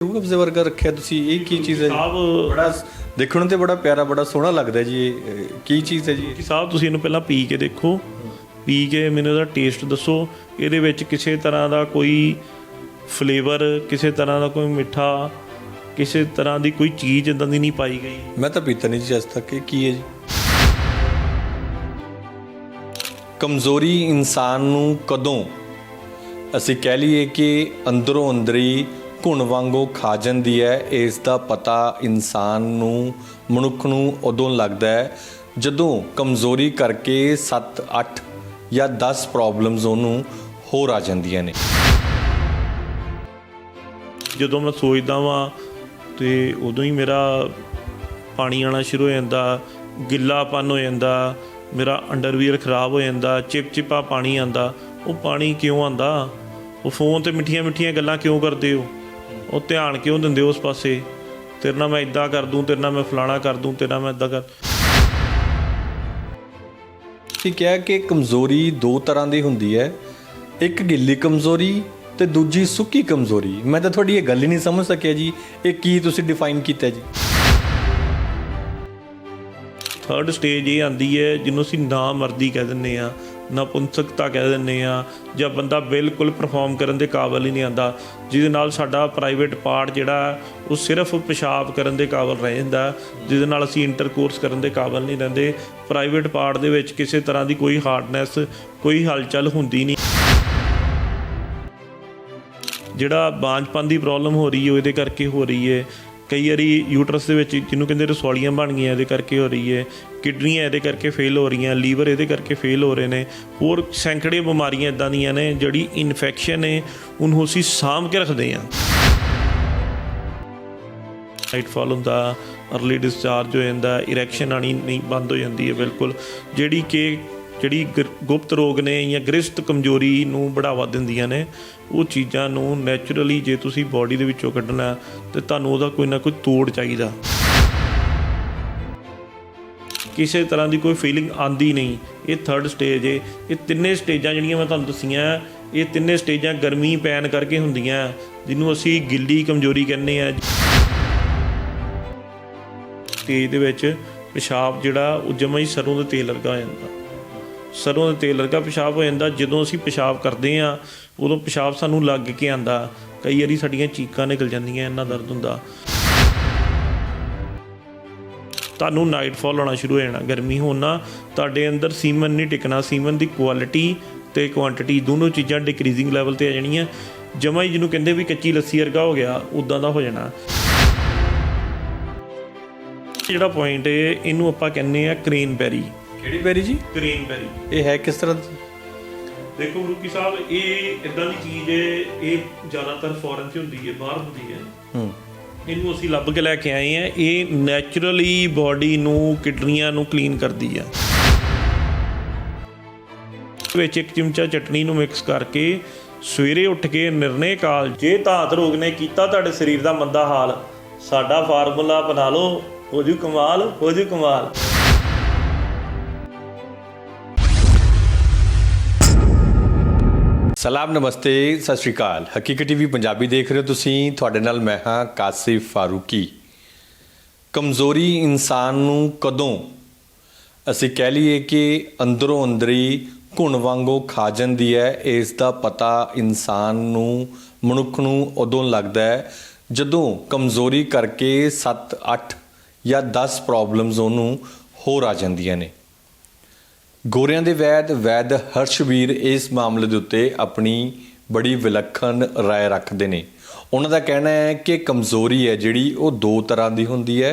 रूह अफ़ज़े वर्गा रखिया तुसीं ਇਹ ਕੀ ਚੀਜ਼ ਹੈ ਜੀ? ਬੜਾ ਦੇਖਣ ਨੂੰ ਤੇ ਬੜਾ ਪਿਆਰਾ ਬੜਾ ਸੋਹਣਾ ਲੱਗਦਾ ਜੀ। ਇਹ ਕੀ ਚੀਜ਼ ਹੈ ਜੀ? ਕਿ ਸਾਹਿਬ ਤੁਸੀਂ ਇਹਨੂੰ ਪਹਿਲਾਂ ਪੀ ਕੇ ਦੇਖੋ, ਪੀ ਕੇ ਮੈਨੂੰ ਇਹਦਾ ਟੇਸਟ ਦੱਸੋ। ਇਹਦੇ ਵਿੱਚ ਕਿਸੇ ਤਰ੍ਹਾਂ ਦਾ ਕੋਈ ਫਲੇਵਰ, ਕਿਸੇ ਤਰ੍ਹਾਂ ਦਾ ਕੋਈ ਮਿੱਠਾ, ਕਿਸੇ ਤਰ੍ਹਾਂ ਦੀ ਕੋਈ ਚੀਜ਼ ਇੱਦਾਂ ਦੀ ਨਹੀਂ ਪਾਈ ਗਈ। ਮੈਂ ਤਾਂ ਪੀਤਾ ਨਹੀਂ ਜੀ ਅੱਜ ਤੱਕ। ਇਹ ਕੀ ਹੈ ਜੀ? ਕਮਜ਼ੋਰੀ ਇਨਸਾਨ ਨੂੰ ਕਦੋਂ ਅਸੀਂ ਕਹਿ ਲਈਏ ਕਿ ਅੰਦਰੋਂ ਅੰਦਰੀ ਘੁਣ ਵਾਂਗੂ ਖਾ ਜਾਂਦੀ ਹੈ, ਇਸ ਦਾ ਪਤਾ ਇਨਸਾਨ ਨੂੰ, ਮਨੁੱਖ ਨੂੰ ਉਦੋਂ ਲੱਗਦਾ ਹੈ ਜਦੋਂ ਕਮਜ਼ੋਰੀ ਕਰਕੇ 7 8 ਜਾਂ 10 ਪ੍ਰੋਬਲਮਸ ਉਹਨੂੰ ਹੋਰ ਆ ਜਾਂਦੀਆਂ ਨੇ। ਜਦੋਂ ਮੈਂ ਸੋਚਦਾ ਵਾਂ ਤੇ ਉਦੋਂ ਹੀ ਮੇਰਾ ਪਾਣੀ ਆਉਣਾ ਸ਼ੁਰੂ ਹੋ ਜਾਂਦਾ, ਗਿੱਲਾਪਨ ਹੋ ਜਾਂਦਾ, ਮੇਰਾ ਅੰਡਰਵੀਅਰ ਖਰਾਬ ਹੋ ਜਾਂਦਾ, ਚਿਪਚਿਪਾ ਪਾਣੀ ਆਉਂਦਾ। ਉਹ ਪਾਣੀ ਕਿਉਂ ਆਉਂਦਾ? ਉਹ ਫੋਨ 'ਤੇ ਮਿੱਠੀਆਂ ਮਿੱਠੀਆਂ ਗੱਲਾਂ ਕਿਉਂ ਕਰਦੇ ਹੋ? ਉਹ ਧਿਆਨ ਕਿਉਂ ਦਿੰਦੇ ਹੋ ਉਸ ਪਾਸੇ? ਤੇਰੇ ਨਾਲ ਮੈਂ ਇੱਦਾਂ ਕਰ ਦੂੰ, ਤੇਰੇ ਨਾਲ ਮੈਂ ਫਲਾਣਾ ਕਰ ਦੂੰ, ਤੇਰੇ ਨਾਲ ਮੈਂ ਇੱਦਾਂ ਕਰ। ਠੀਕ ਹੈ ਕਿ ਕਮਜ਼ੋਰੀ ਦੋ ਤਰ੍ਹਾਂ ਦੀ ਹੁੰਦੀ ਹੈ, ਇੱਕ ਗਿੱਲੀ ਕਮਜ਼ੋਰੀ ਤੇ ਦੂਜੀ ਸੁੱਕੀ ਕਮਜ਼ੋਰੀ। ਮੈਂ ਤਾਂ ਤੁਹਾਡੀ ਇਹ ਗੱਲ ਹੀ ਨਹੀਂ ਸਮਝ ਸਕਿਆ ਜੀ, ਇਹ ਕੀ ਤੁਸੀਂ ਡਿਫਾਈਨ ਕੀਤਾ ਜੀ? ਥਰਡ ਸਟੇਜ ਇਹ ਆਉਂਦੀ ਹੈ ਜਿਹਨੂੰ ਅਸੀਂ ਨਾ ਮਰਦੀ ਕਹਿ ਦਿੰਦੇ ਹਾਂ, ਨਪੁੰਸਕਤਾ ਕਹਿ ਦਿੰਦੇ ਹਾਂ, ਜਾਂ ਬੰਦਾ ਬਿਲਕੁਲ ਪਰਫਾਰਮ ਕਰਨ ਦੇ ਕਾਬਲ ਹੀ ਨਹੀਂ ਆਉਂਦਾ, ਜਿਹਦੇ ਨਾਲ ਸਾਡਾ ਪ੍ਰਾਈਵੇਟ ਪਾਰਟ ਜਿਹੜਾ ਉਹ ਸਿਰਫ ਪਿਸ਼ਾਬ ਕਰਨ ਦੇ ਕਾਬਲ ਰਹਿ ਜਾਂਦਾ, ਜਿਹਦੇ ਨਾਲ ਅਸੀਂ ਇੰਟਰਕੋਰਸ ਕਰਨ ਦੇ ਕਾਬਲ ਨਹੀਂ ਰਹਿੰਦੇ। ਪ੍ਰਾਈਵੇਟ ਪਾਰਟ ਦੇ ਵਿੱਚ ਕਿਸੇ ਤਰ੍ਹਾਂ ਦੀ ਕੋਈ ਹਾਰਡਨੈਸ, ਕੋਈ ਹਲਚਲ ਹੁੰਦੀ ਨਹੀਂ। ਜਿਹੜਾ ਬਾਂਝਪਨ ਦੀ ਪ੍ਰੋਬਲਮ ਹੋ ਰਹੀ ਹੈ, ਇਹਦੇ ਕਰਕੇ ਹੋ ਰਹੀ ਹੈ। ਕਈ ਵਾਰੀ ਯੂਟਰਸ ਦੇ ਵਿੱਚ ਜਿਹਨੂੰ ਕਹਿੰਦੇ ਰਸੌਲੀਆਂ ਬਣ ਗਈਆਂ, ਇਹਦੇ ਕਰਕੇ ਹੋ ਰਹੀ ਹੈ। ਕਿਡਨੀਆਂ ਇਹਦੇ ਕਰਕੇ ਫੇਲ ਹੋ ਰਹੀਆਂ, ਲੀਵਰ ਇਹਦੇ ਕਰਕੇ ਫੇਲ ਹੋ ਰਹੇ ਨੇ। ਹੋਰ ਸੈਂਕੜੇ ਬਿਮਾਰੀਆਂ ਇੱਦਾਂ ਦੀਆਂ ਨੇ ਜਿਹੜੀ ਇਨਫੈਕਸ਼ਨ ਹੈ ਉਹਨੂੰ ਅਸੀਂ ਸਾਂਭ ਕੇ ਰੱਖਦੇ ਹਾਂ। ਨਾਈਟ ਫਾਲ ਹੁੰਦਾ, ਅਰਲੀ ਡਿਸਚਾਰਜ ਹੋ ਜਾਂਦਾ, ਇਰੈਕਸ਼ਨ ਆਉਣੀ ਨਹੀਂ ਬੰਦ ਹੋ ਜਾਂਦੀ ਹੈ ਬਿਲਕੁਲ, ਜਿਹੜੀ ਗੁਪਤ ਰੋਗ ਨੇ ਜਾਂ ਗ੍ਰਸਤ ਕਮਜ਼ੋਰੀ ਨੂੰ ਬੜਾਵਾ ਦਿੰਦੀਆਂ ਨੇ। ਉਹ ਚੀਜ਼ਾਂ ਨੂੰ ਨੈਚੁਰਲੀ ਜੇ ਤੁਸੀਂ ਬੋਡੀ ਦੇ ਵਿੱਚੋਂ ਕੱਢਣਾ ਤਾਂ ਤੁਹਾਨੂੰ ਉਹਦਾ ਕੋਈ ਨਾ ਕੋਈ ਤੋੜ ਚਾਹੀਦਾ। ਕਿਸੇ ਤਰ੍ਹਾਂ ਦੀ ਕੋਈ ਫੀਲਿੰਗ ਆਉਂਦੀ ਨਹੀਂ। ਇਹ ਥਰਡ ਸਟੇਜ ਹੈ। ਇਹ ਤਿੰਨੇ ਸਟੇਜਾਂ ਜਿਹੜੀਆਂ ਮੈਂ ਤੁਹਾਨੂੰ ਦੱਸੀਆਂ, ਇਹ ਤਿੰਨੇ ਸਟੇਜਾਂ ਗਰਮੀ ਪੈਣ ਕਰਕੇ ਹੁੰਦੀਆਂ, ਜਿਹਨੂੰ ਅਸੀਂ ਗਿੱਲੀ ਕਮਜ਼ੋਰੀ ਕਹਿੰਦੇ ਹਾਂ। ਸਟੇਜ ਦੇ ਵਿੱਚ ਪਿਸ਼ਾਬ ਜਿਹੜਾ ਉਹ ਜਮਾਂ ਹੀ ਸਰੋਂ ਦੇ ਤੇਲ ਵਰਗਾ ਹੋ ਜਾਂਦਾ, ਸਰੋਂ ਦੇ ਤੇਲ ਵਰਗਾ ਪਿਸ਼ਾਬ ਹੋ ਜਾਂਦਾ। ਜਦੋਂ ਅਸੀਂ ਪਿਸ਼ਾਬ ਕਰਦੇ ਹਾਂ ਉਦੋਂ ਪਿਸ਼ਾਬ ਸਾਨੂੰ ਲੱਗ ਕੇ ਆਉਂਦਾ, ਕਈ ਵਾਰੀ ਸਾਡੀਆਂ ਚੀਕਾਂ ਨਿਕਲ ਜਾਂਦੀਆਂ, ਇੰਨਾ ਦਰਦ ਹੁੰਦਾ। ਤੁਹਾਨੂੰ ਨਾਈਟ ਫਾਲ ਹੋਣਾ ਸ਼ੁਰੂ ਹੋ ਜਾਣਾ। ਗਰਮੀ ਹੋਣ ਨਾਲ ਤੁਹਾਡੇ ਅੰਦਰ ਸੀਮਨ ਨਹੀਂ ਟਿਕਣਾ, ਸੀਮਨ ਦੀ ਕੁਆਲਿਟੀ ਅਤੇ ਕੁਆਂਟਿਟੀ ਦੋਨੋਂ ਚੀਜ਼ਾਂ ਡਿਕਰੀਜ਼ਿੰਗ ਲੈਵਲ 'ਤੇ ਆ ਜਾਣੀਆਂ। ਜਮਾਂ ਹੀ ਜਿਹਨੂੰ ਕਹਿੰਦੇ ਵੀ ਕੱਚੀ ਲੱਸੀ ਵਰਗਾ ਹੋ ਗਿਆ, ਉੱਦਾਂ ਦਾ ਹੋ ਜਾਣਾ। ਜਿਹੜਾ ਪੁਆਇੰਟ ਹੈ ਇਹਨੂੰ ਆਪਾਂ ਕਹਿੰਦੇ ਆ ਕ੍ਰੇਨਬੈਰੀ। ਕਿਹੜੀ ਬੈਰੀ ਜੀ? ਕ੍ਰੇਨਬੈਰੀ। ਇਹ ਹੈ ਕਿਸ ਤਰ੍ਹਾਂ ਦੀ? ਦੇਖੋ ਰੂਕੀ ਸਾਹਿਬ, ਇਹ ਇੱਦਾਂ ਦੀ ਚੀਜ਼ ਹੈ, ਇਹ ਜ਼ਿਆਦਾਤਰ ਫੋਰਨ 'ਚ ਹੁੰਦੀ ਹੈ, ਬਾਹਰ ਹੁੰਦੀ ਹੈ। ਇਹਨੂੰ ਅਸੀਂ ਲੱਭ ਕੇ ਲੈ ਕੇ ਆਏ ਹਾਂ। ਇਹ ਨੈਚੁਰਲੀ ਬਾਡੀ ਨੂੰ, ਕਿਡਨੀਆਂ ਨੂੰ ਕਲੀਨ ਕਰਦੀ ਆ। ਵਿੱਚ 1 ਚਮਚਾ ਚਟਨੀ ਨੂੰ ਮਿਕਸ ਕਰਕੇ ਸਵੇਰੇ ਉੱਠ ਕੇ ਨਿਰਣੇ ਕਾਲ, ਜੇ ਧਾਤ ਰੋਗ ਨੇ ਕੀਤਾ ਤੁਹਾਡੇ ਸਰੀਰ ਦਾ ਮੰਦਾ ਹਾਲ, ਸਾਡਾ ਫਾਰਮੂਲਾ ਬਣਾ ਲਓ, ਹੋ ਜੂ ਕਮਾਲ, ਹੋ ਜੂ ਕਮਾਲ। ਸਲਾਮ, ਨਮਸਤੇ, ਸਤਿ ਸ਼੍ਰੀ ਅਕਾਲ। ਹਕੀਕਤ ਟੀਵੀ ਪੰਜਾਬੀ ਦੇਖ ਰਹੇ ਹੋ ਤੁਸੀਂ। ਤੁਹਾਡੇ ਨਾਲ ਮੈਂ ਹਾਂ ਕਾਸਿਫ ਫਾਰੂਕੀ। ਕਮਜ਼ੋਰੀ ਇਨਸਾਨ ਨੂੰ ਕਦੋਂ ਅਸੀਂ ਕਹਿ ਲਈਏ ਕਿ ਅੰਦਰੋਂ ਅੰਦਰੀ ਘੁਣ ਵਾਂਗੂ ਖਾ ਜਾਂਦੀ ਹੈ, ਇਸ ਦਾ ਪਤਾ ਇਨਸਾਨ ਨੂੰ, ਮਨੁੱਖ ਨੂੰ ਉਦੋਂ ਲੱਗਦਾ ਹੈ ਜਦੋਂ ਕਮਜ਼ੋਰੀ ਕਰਕੇ 7 8 ਜਾਂ 10 ਪ੍ਰੋਬਲਮਸ ਉਹਨੂੰ ਹੋਰ ਆ ਜਾਂਦੀਆਂ ਨੇ। ਗੋਰਿਆਂ ਦੇ ਵੈਦ ਹਰਸ਼ਵੀਰ ਇਸ ਮਾਮਲੇ ਦੇ ਉੱਤੇ ਆਪਣੀ ਬੜੀ ਵਿਲੱਖਣ ਰਾਏ ਰੱਖਦੇ ਨੇ। ਉਹਨਾਂ ਦਾ ਕਹਿਣਾ ਹੈ ਕਿ ਕਮਜ਼ੋਰੀ ਹੈ ਜਿਹੜੀ ਉਹ ਦੋ ਤਰ੍ਹਾਂ ਦੀ ਹੁੰਦੀ ਹੈ।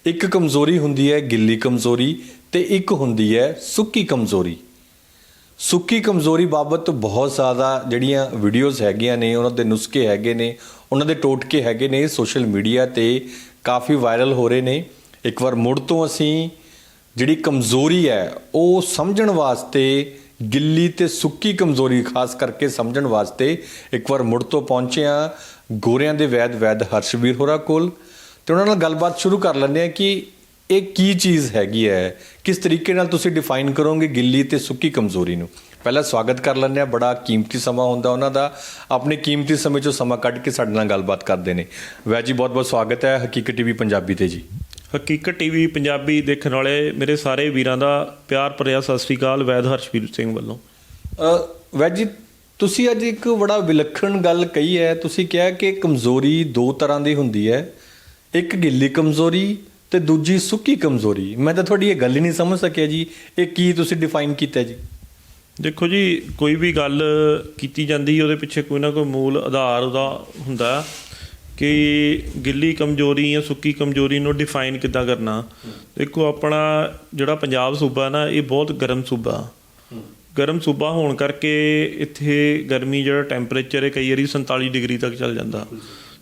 ਇੱਕ ਕਮਜ਼ੋਰੀ ਹੁੰਦੀ ਹੈ ਗਿੱਲੀ ਕਮਜ਼ੋਰੀ ਤੇ ਇੱਕ ਹੁੰਦੀ ਹੈ ਸੁੱਕੀ ਕਮਜ਼ੋਰੀ। ਸੁੱਕੀ ਕਮਜ਼ੋਰੀ ਬਾਬਤ ਬਹੁਤ ਜ਼ਿਆਦਾ ਜਿਹੜੀਆਂ ਵੀਡੀਓਜ਼ ਹੈਗੀਆਂ ਨੇ, ਉਹਨਾਂ ਦੇ ਨੁਸਖੇ ਹੈਗੇ ਨੇ, ਉਹਨਾਂ ਦੇ ਟੋਟਕੇ ਹੈਗੇ ਨੇ, ਸੋਸ਼ਲ ਮੀਡੀਆ ਤੇ ਕਾਫੀ ਵਾਇਰਲ ਹੋ ਰਹੇ ਨੇ। ਇੱਕ ਵਾਰ ਮੁੜ ਤੋਂ ਅਸੀਂ ਜਿਹੜੀ ਕਮਜ਼ੋਰੀ ਹੈ ਉਹ ਸਮਝਣ ਵਾਸਤੇ, ਗਿੱਲੀ ਤੇ ਸੁੱਕੀ ਕਮਜ਼ੋਰੀ ਖਾਸ ਕਰਕੇ ਸਮਝਣ ਵਾਸਤੇ ਇੱਕ ਵਾਰ ਮੁੜ ਤੋਂ ਪਹੁੰਚੇ ਹਾਂ ਗੋਰਿਆਂ ਦੇ ਵੈਦ ਹਰਸ਼ਵੀਰ ਹੋਰਾਂ ਕੋਲ, ਤੇ ਉਹਨਾਂ ਨਾਲ ਗੱਲਬਾਤ ਸ਼ੁਰੂ ਕਰ ਲੈਂਦੇ ਹਾਂ ਕਿ ਇਹ ਕੀ ਚੀਜ਼ ਹੈਗੀ ਹੈ, ਕਿਸ ਤਰੀਕੇ ਨਾਲ ਤੁਸੀਂ ਡਿਫਾਈਨ ਕਰੋਗੇ ਗਿੱਲੀ ਤੇ ਸੁੱਕੀ ਕਮਜ਼ੋਰੀ ਨੂੰ। ਪਹਿਲਾਂ ਸਵਾਗਤ ਕਰ ਲੈਂਦੇ ਹਾਂ। ਬੜਾ ਕੀਮਤੀ ਸਮਾਂ ਹੁੰਦਾ ਉਹਨਾਂ ਦਾ, ਆਪਣੇ ਕੀਮਤੀ ਸਮੇਂ 'ਚੋਂ ਸਮਾਂ ਕੱਢ ਕੇ ਸਾਡੇ ਨਾਲ ਗੱਲਬਾਤ ਕਰਦੇ ਨੇ। ਵੈਦ ਜੀ, ਬਹੁਤ ਬਹੁਤ ਸਵਾਗਤ ਹੈ ਹਕੀਕਤ ਟੀਵੀ ਪੰਜਾਬੀ ਤੇ ਜੀ। ਹਕੀਕਤ ਟੀਵੀ ਪੰਜਾਬੀ ਦੇਖਣ ਵਾਲੇ ਮੇਰੇ ਸਾਰੇ ਵੀਰਾਂ ਦਾ ਪਿਆਰ ਭਰਿਆ ਸਤਿ ਸ੍ਰੀ ਅਕਾਲ। ਵੈਦ ਹਰਸ਼ਵੀਰ ਸਿੰਘ ਵੱਲੋਂ। ਵੈਦ ਜੀ, ਤੁਸੀਂ ਅੱਜ ਇੱਕ ਬੜਾ ਵਿਲੱਖਣ ਗੱਲ ਕਹੀ ਹੈ। ਤੁਸੀਂ ਕਿਹਾ ਕਿ ਕਮਜ਼ੋਰੀ ਦੋ ਤਰ੍ਹਾਂ ਦੀ ਹੁੰਦੀ ਹੈ, ਇੱਕ ਗਿੱਲੀ ਕਮਜ਼ੋਰੀ ਤੇ ਦੂਜੀ ਸੁੱਕੀ ਕਮਜ਼ੋਰੀ। ਮੈਂ ਤਾਂ ਤੁਹਾਡੀ ਇਹ ਗੱਲ ਹੀ ਨਹੀਂ ਸਮਝ ਸਕਿਆ ਜੀ, ਇਹ ਕੀ ਤੁਸੀਂ ਡਿਫਾਈਨ ਕੀਤਾ ਜੀ? ਦੇਖੋ ਜੀ, ਕੋਈ ਵੀ ਗੱਲ ਕੀਤੀ ਜਾਂਦੀ ਉਹਦੇ ਪਿੱਛੇ ਕੋਈ ਨਾ ਕੋਈ ਮੂਲ ਆਧਾਰ ਉਹਦਾ ਹੁੰਦਾ ਕਿ ਗਿੱਲੀ ਕਮਜ਼ੋਰੀ ਜਾਂ ਸੁੱਕੀ ਕਮਜ਼ੋਰੀ ਨੂੰ ਡਿਫਾਈਨ ਕਿੱਦਾਂ ਕਰਨਾ। ਦੇਖੋ, ਆਪਣਾ ਜਿਹੜਾ ਪੰਜਾਬ ਸੂਬਾ ਨਾ, ਇਹ ਬਹੁਤ ਗਰਮ ਸੂਬਾ। ਗਰਮ ਸੂਬਾ ਹੋਣ ਕਰਕੇ ਇੱਥੇ ਗਰਮੀ ਜਿਹੜਾ ਟੈਂਪਰੇਚਰ ਹੈ ਕਈ ਵਾਰੀ 47 ਡਿਗਰੀ ਤੱਕ ਚੱਲ ਜਾਂਦਾ,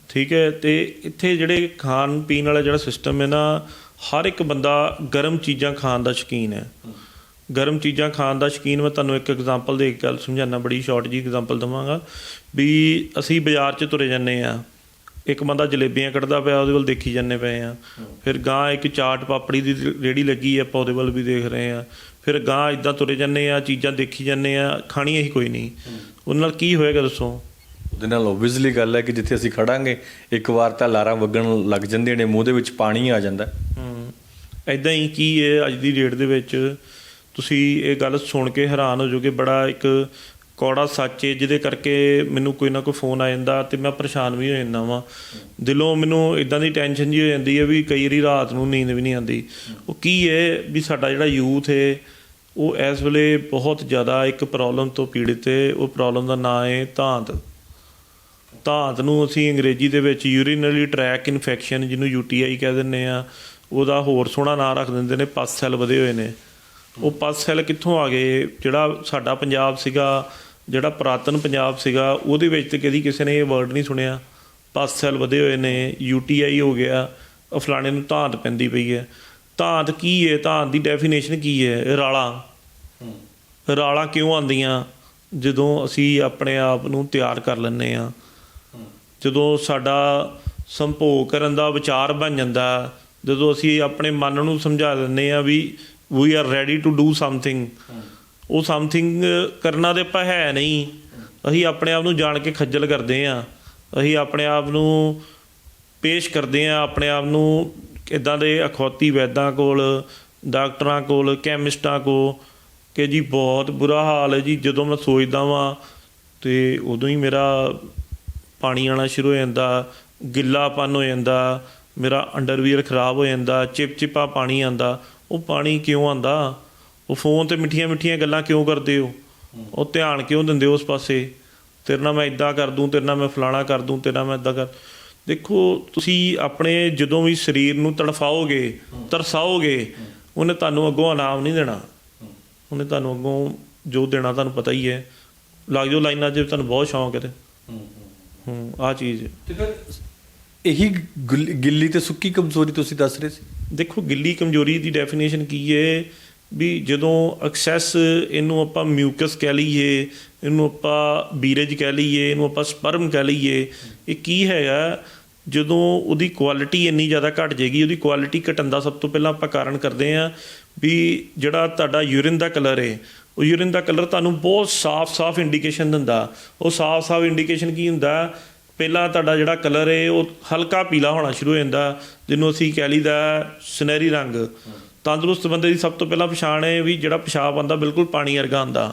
ਠੀਕ ਹੈ। ਅਤੇ ਇੱਥੇ ਜਿਹੜੇ ਖਾਣ ਪੀਣ ਵਾਲਾ ਜਿਹੜਾ ਸਿਸਟਮ ਹੈ ਨਾ, ਹਰ ਇੱਕ ਬੰਦਾ ਗਰਮ ਚੀਜ਼ਾਂ ਖਾਣ ਦਾ ਸ਼ੌਕੀਨ ਹੈ। ਗਰਮ ਚੀਜ਼ਾਂ ਖਾਣ ਦਾ ਸ਼ੌਕੀਨ ਮੈਂ ਤੁਹਾਨੂੰ ਇੱਕ ਐਗਜ਼ਾਮਪਲ ਦੇ ਕੇ ਗੱਲ ਸਮਝਾਉਣਾ, ਬੜੀ ਸ਼ਾਰਟ ਜੀ ਐਗਜ਼ਾਮਪਲ ਦੇਵਾਂਗਾ। ਵੀ ਅਸੀਂ ਬਾਜ਼ਾਰ 'ਚ ਤੁਰੇ ਜਾਂਦੇ ਹਾਂ, ਇੱਕ ਬੰਦਾ ਜਲੇਬੀਆਂ ਕੱਢਦਾ ਪਿਆ, ਉਹਦੇ ਵੱਲ ਦੇਖੀ ਜਾਂਦੇ ਪਏ ਹਾਂ। ਫਿਰ ਗਾਂ ਇੱਕ ਚਾਟ ਪਾਪੜੀ ਦੀ ਰੇਹੜੀ ਲੱਗੀ ਹੈ, ਆਪਾਂ ਉਹਦੇ ਵੱਲ ਵੀ ਦੇਖ ਰਹੇ ਹਾਂ। ਫਿਰ ਗਾਂ ਇੱਦਾਂ ਤੁਰੇ ਜਾਂਦੇ ਹਾਂ, ਚੀਜ਼ਾਂ ਦੇਖੀ ਜਾਂਦੇ ਹਾਂ, ਖਾਣੀਆਂ ਹੀ ਕੋਈ ਨਹੀਂ। ਉਹਦੇ ਨਾਲ ਕੀ ਹੋਏਗਾ ਦੱਸੋ? ਉਹਦੇ ਨਾਲ ਓਬਵੀਅਸਲੀ ਗੱਲ ਹੈ ਕਿ ਜਿੱਥੇ ਅਸੀਂ ਖੜਾਂਗੇ ਇੱਕ ਵਾਰ ਤਾਂ ਲਾਰਾਂ ਵੱਗਣ ਲੱਗ ਜਾਂਦੀਆਂ ਨੇ, ਮੂੰਹ ਦੇ ਵਿੱਚ ਪਾਣੀ ਆ ਜਾਂਦਾ। ਇੱਦਾਂ ਹੀ ਕੀ ਹੈ ਅੱਜ ਦੀ ਡੇਟ ਦੇ ਵਿੱਚ, ਤੁਸੀਂ ਇਹ ਗੱਲ ਸੁਣ ਕੇ ਹੈਰਾਨ ਹੋ ਜਾਓਗੇ। ਬੜਾ ਇੱਕ ਕੌੜਾ ਸੱਚ ਹੈ, ਜਿਹਦੇ ਕਰਕੇ ਮੈਨੂੰ ਕੋਈ ਨਾ ਕੋਈ ਫੋਨ ਆ ਜਾਂਦਾ ਅਤੇ ਮੈਂ ਪਰੇਸ਼ਾਨ ਵੀ ਹੋ ਜਾਂਦਾ ਵਾਂ। ਦਿਲੋਂ ਮੈਨੂੰ ਇੱਦਾਂ ਦੀ ਟੈਨਸ਼ਨ ਜਿਹੀ ਹੋ ਜਾਂਦੀ ਹੈ ਵੀ ਕਈ ਵਾਰੀ ਰਾਤ ਨੂੰ ਨੀਂਦ ਵੀ ਨਹੀਂ ਆਉਂਦੀ। ਉਹ ਕੀ ਹੈ ਵੀ ਸਾਡਾ ਜਿਹੜਾ ਯੂਥ ਹੈ ਉਹ ਇਸ ਵੇਲੇ ਬਹੁਤ ਜ਼ਿਆਦਾ ਇੱਕ ਪ੍ਰੋਬਲਮ ਤੋਂ ਪੀੜਿਤ ਹੈ। ਉਹ ਪ੍ਰੋਬਲਮ ਦਾ ਨਾਂ ਹੈ ਧਾਂਤ। ਧਾਂਤ ਨੂੰ ਅਸੀਂ ਅੰਗਰੇਜ਼ੀ ਦੇ ਵਿੱਚ ਯੂਰੀਨਰੀ ਟਰੈਕ ਇਨਫੈਕਸ਼ਨ, ਜਿਹਨੂੰ UTI ਕਹਿ ਦਿੰਦੇ ਹਾਂ, ਉਹਦਾ ਹੋਰ ਸੋਹਣਾ ਨਾਂ ਰੱਖ ਦਿੰਦੇ ਨੇ, ਪਸ ਸੈੱਲ ਵਧੇ ਹੋਏ ਨੇ। ਉਹ ਪਸ ਸੈੱਲ ਕਿੱਥੋਂ ਆ ਗਏ? ਜਿਹੜਾ ਸਾਡਾ ਪੰਜਾਬ ਸੀਗਾ, ਜਿਹੜਾ ਪੁਰਾਤਨ ਪੰਜਾਬ ਸੀਗਾ, ਉਹਦੇ ਵਿੱਚ ਤਾਂ ਕਦੀ ਕਿਸੇ ਨੇ ਇਹ ਵਰਡ ਨਹੀਂ ਸੁਣਿਆ। ਪਸ ਸੈੱਲ ਵਧੇ ਹੋਏ ਨੇ, UTI ਹੋ ਗਿਆ, ਫਲਾਣੇ ਨੂੰ ਧਾਂਤ ਪੈਂਦੀ ਪਈ ਹੈ। ਧਾਂਤ ਕੀ ਹੈ? ਧਾਂਤ ਦੀ ਡੈਫੀਨੇਸ਼ਨ ਕੀ ਹੈ? ਰਾਲਾਂ। ਰਾਲਾਂ ਕਿਉਂ ਆਉਂਦੀਆਂ? ਜਦੋਂ ਅਸੀਂ ਆਪਣੇ ਆਪ ਨੂੰ ਤਿਆਰ ਕਰ ਲੈਂਦੇ ਹਾਂ, ਜਦੋਂ ਸਾਡਾ ਸੰਭੋਗ ਕਰਨ ਦਾ ਵਿਚਾਰ ਬਣ ਜਾਂਦਾ, ਜਦੋਂ ਅਸੀਂ ਆਪਣੇ ਮਨ ਨੂੰ ਸਮਝਾ ਦਿੰਦੇ ਹਾਂ ਵੀ we are ready to do something, ਉਹ ਸਮਥਿੰਗ ਕਰਨਾ ਤਾਂ ਆਪਾਂ ਹੈ ਨਹੀਂ। ਅਸੀਂ ਆਪਣੇ ਆਪ ਨੂੰ ਜਾਣ ਕੇ ਖੱਜਲ ਕਰਦੇ ਹਾਂ, ਅਸੀਂ ਆਪਣੇ ਆਪ ਨੂੰ ਪੇਸ਼ ਕਰਦੇ ਹਾਂ ਆਪਣੇ ਆਪ ਨੂੰ ਇੱਦਾਂ ਦੇ ਅਖੌਤੀ ਵੈਦਾਂ ਕੋਲ, ਡਾਕਟਰਾਂ ਕੋਲ, ਕੈਮਿਸਟਾਂ ਕੋਲ ਕਿ ਜੀ ਬਹੁਤ ਬੁਰਾ ਹਾਲ ਹੈ ਜੀ। ਜਦੋਂ ਮੈਂ ਸੋਚਦਾ ਵਾਂ ਅਤੇ ਉਦੋਂ ਹੀ ਮੇਰਾ ਪਾਣੀ ਆਉਣਾ ਸ਼ੁਰੂ ਹੋ ਜਾਂਦਾ, ਗਿੱਲਾਪਨ ਹੋ ਜਾਂਦਾ, ਮੇਰਾ ਅੰਡਰਵੀਅਰ ਖਰਾਬ ਹੋ ਜਾਂਦਾ, ਚਿਪਚਿਪਾ ਪਾਣੀ ਆਉਂਦਾ। ਉਹ ਪਾਣੀ ਕਿਉਂ ਆਉਂਦਾ? ਉਹ ਫੋਨ 'ਤੇ ਮਿੱਠੀਆਂ ਮਿੱਠੀਆਂ ਗੱਲਾਂ ਕਿਉਂ ਕਰਦੇ ਹੋ? ਉਹ ਧਿਆਨ ਕਿਉਂ ਦਿੰਦੇ ਹੋ ਉਸ ਪਾਸੇ? ਤੇਰੇ ਨਾਲ ਮੈਂ ਇੱਦਾਂ ਕਰ ਦੂੰ, ਤੇਰੇ ਨਾਲ ਮੈਂ ਫਲਾਣਾ ਕਰ ਦੂੰ, ਤੇਰੇ ਨਾਲ ਮੈਂ ਇੱਦਾਂ ਕਰ। ਦੇਖੋ, ਤੁਸੀਂ ਆਪਣੇ ਜਦੋਂ ਵੀ ਸਰੀਰ ਨੂੰ ਤੜਫਾਓਗੇ, ਤਰਸਾਓਗੇ, ਉਹਨੇ ਤੁਹਾਨੂੰ ਅੱਗੋਂ ਇਨਾਮ ਨਹੀਂ ਦੇਣਾ। ਉਹਨੇ ਤੁਹਾਨੂੰ ਅੱਗੋਂ ਜੋ ਦੇਣਾ ਤੁਹਾਨੂੰ ਪਤਾ ਹੀ ਹੈ। ਲੱਗ ਜਾਓ ਲਾਈਨਾਂ 'ਚ, ਤੁਹਾਨੂੰ ਬਹੁਤ ਸ਼ੌਂਕ ਹੈ। ਆਹ ਚੀਜ਼ ਤੇ ਫਿਰ ਇਹੀ ਗਿੱਲੀ ਤੇ ਸੁੱਕੀ ਕਮਜ਼ੋਰੀ ਤੁਸੀਂ ਦੱਸ ਰਹੇ ਸੀ। ਦੇਖੋ, ਗਿੱਲੀ ਕਮਜ਼ੋਰੀ ਦੀ ਡੈਫੀਨੇਸ਼ਨ ਕੀ ਹੈ ਵੀ ਜਦੋਂ ਐਕਸੈਸ, ਇਹਨੂੰ ਆਪਾਂ ਮਿਊਕਸ ਕਹਿ ਲਈਏ, ਇਹਨੂੰ ਆਪਾਂ ਬੀਰੇਜ ਕਹਿ ਲਈਏ, ਇਹਨੂੰ ਆਪਾਂ ਸਪਰਮ ਕਹਿ ਲਈਏ, ਇਹ ਕੀ ਹੈਗਾ? ਜਦੋਂ ਉਹਦੀ ਕੁਆਲਿਟੀ ਇੰਨੀ ਜ਼ਿਆਦਾ ਘੱਟ ਜਾਏਗੀ। ਉਹਦੀ ਕੁਆਲਿਟੀ ਘਟਣ ਦਾ ਸਭ ਤੋਂ ਪਹਿਲਾਂ ਆਪਾਂ ਕਾਰਨ ਕਰਦੇ ਹਾਂ ਵੀ ਜਿਹੜਾ ਤੁਹਾਡਾ ਯੂਰਿਨ ਦਾ ਕਲਰ ਹੈ, ਉਹ ਯੂਰਿਨ ਦਾ ਕਲਰ ਤੁਹਾਨੂੰ ਬਹੁਤ ਸਾਫ਼ ਇੰਡੀਕੇਸ਼ਨ ਦਿੰਦਾ। ਉਹ ਸਾਫ਼ ਇੰਡੀਕੇਸ਼ਨ ਕੀ ਹੁੰਦਾ? ਪਹਿਲਾਂ ਤੁਹਾਡਾ ਜਿਹੜਾ ਕਲਰ ਹੈ ਉਹ ਹਲਕਾ ਪੀਲਾ ਹੋਣਾ ਸ਼ੁਰੂ ਹੋ ਜਾਂਦਾ, ਜਿਹਨੂੰ ਅਸੀਂ ਕਹਿ ਲਈਦਾ ਸੁਨਹਿਰੀ ਰੰਗ। ਤੰਦਰੁਸਤ ਬੰਦੇ ਦੀ ਸਭ ਤੋਂ ਪਹਿਲਾਂ ਪਛਾਣ ਹੈ ਵੀ ਜਿਹੜਾ ਪਿਸ਼ਾਬ ਆਉਂਦਾ ਬਿਲਕੁਲ ਪਾਣੀ ਵਰਗਾ ਆਉਂਦਾ।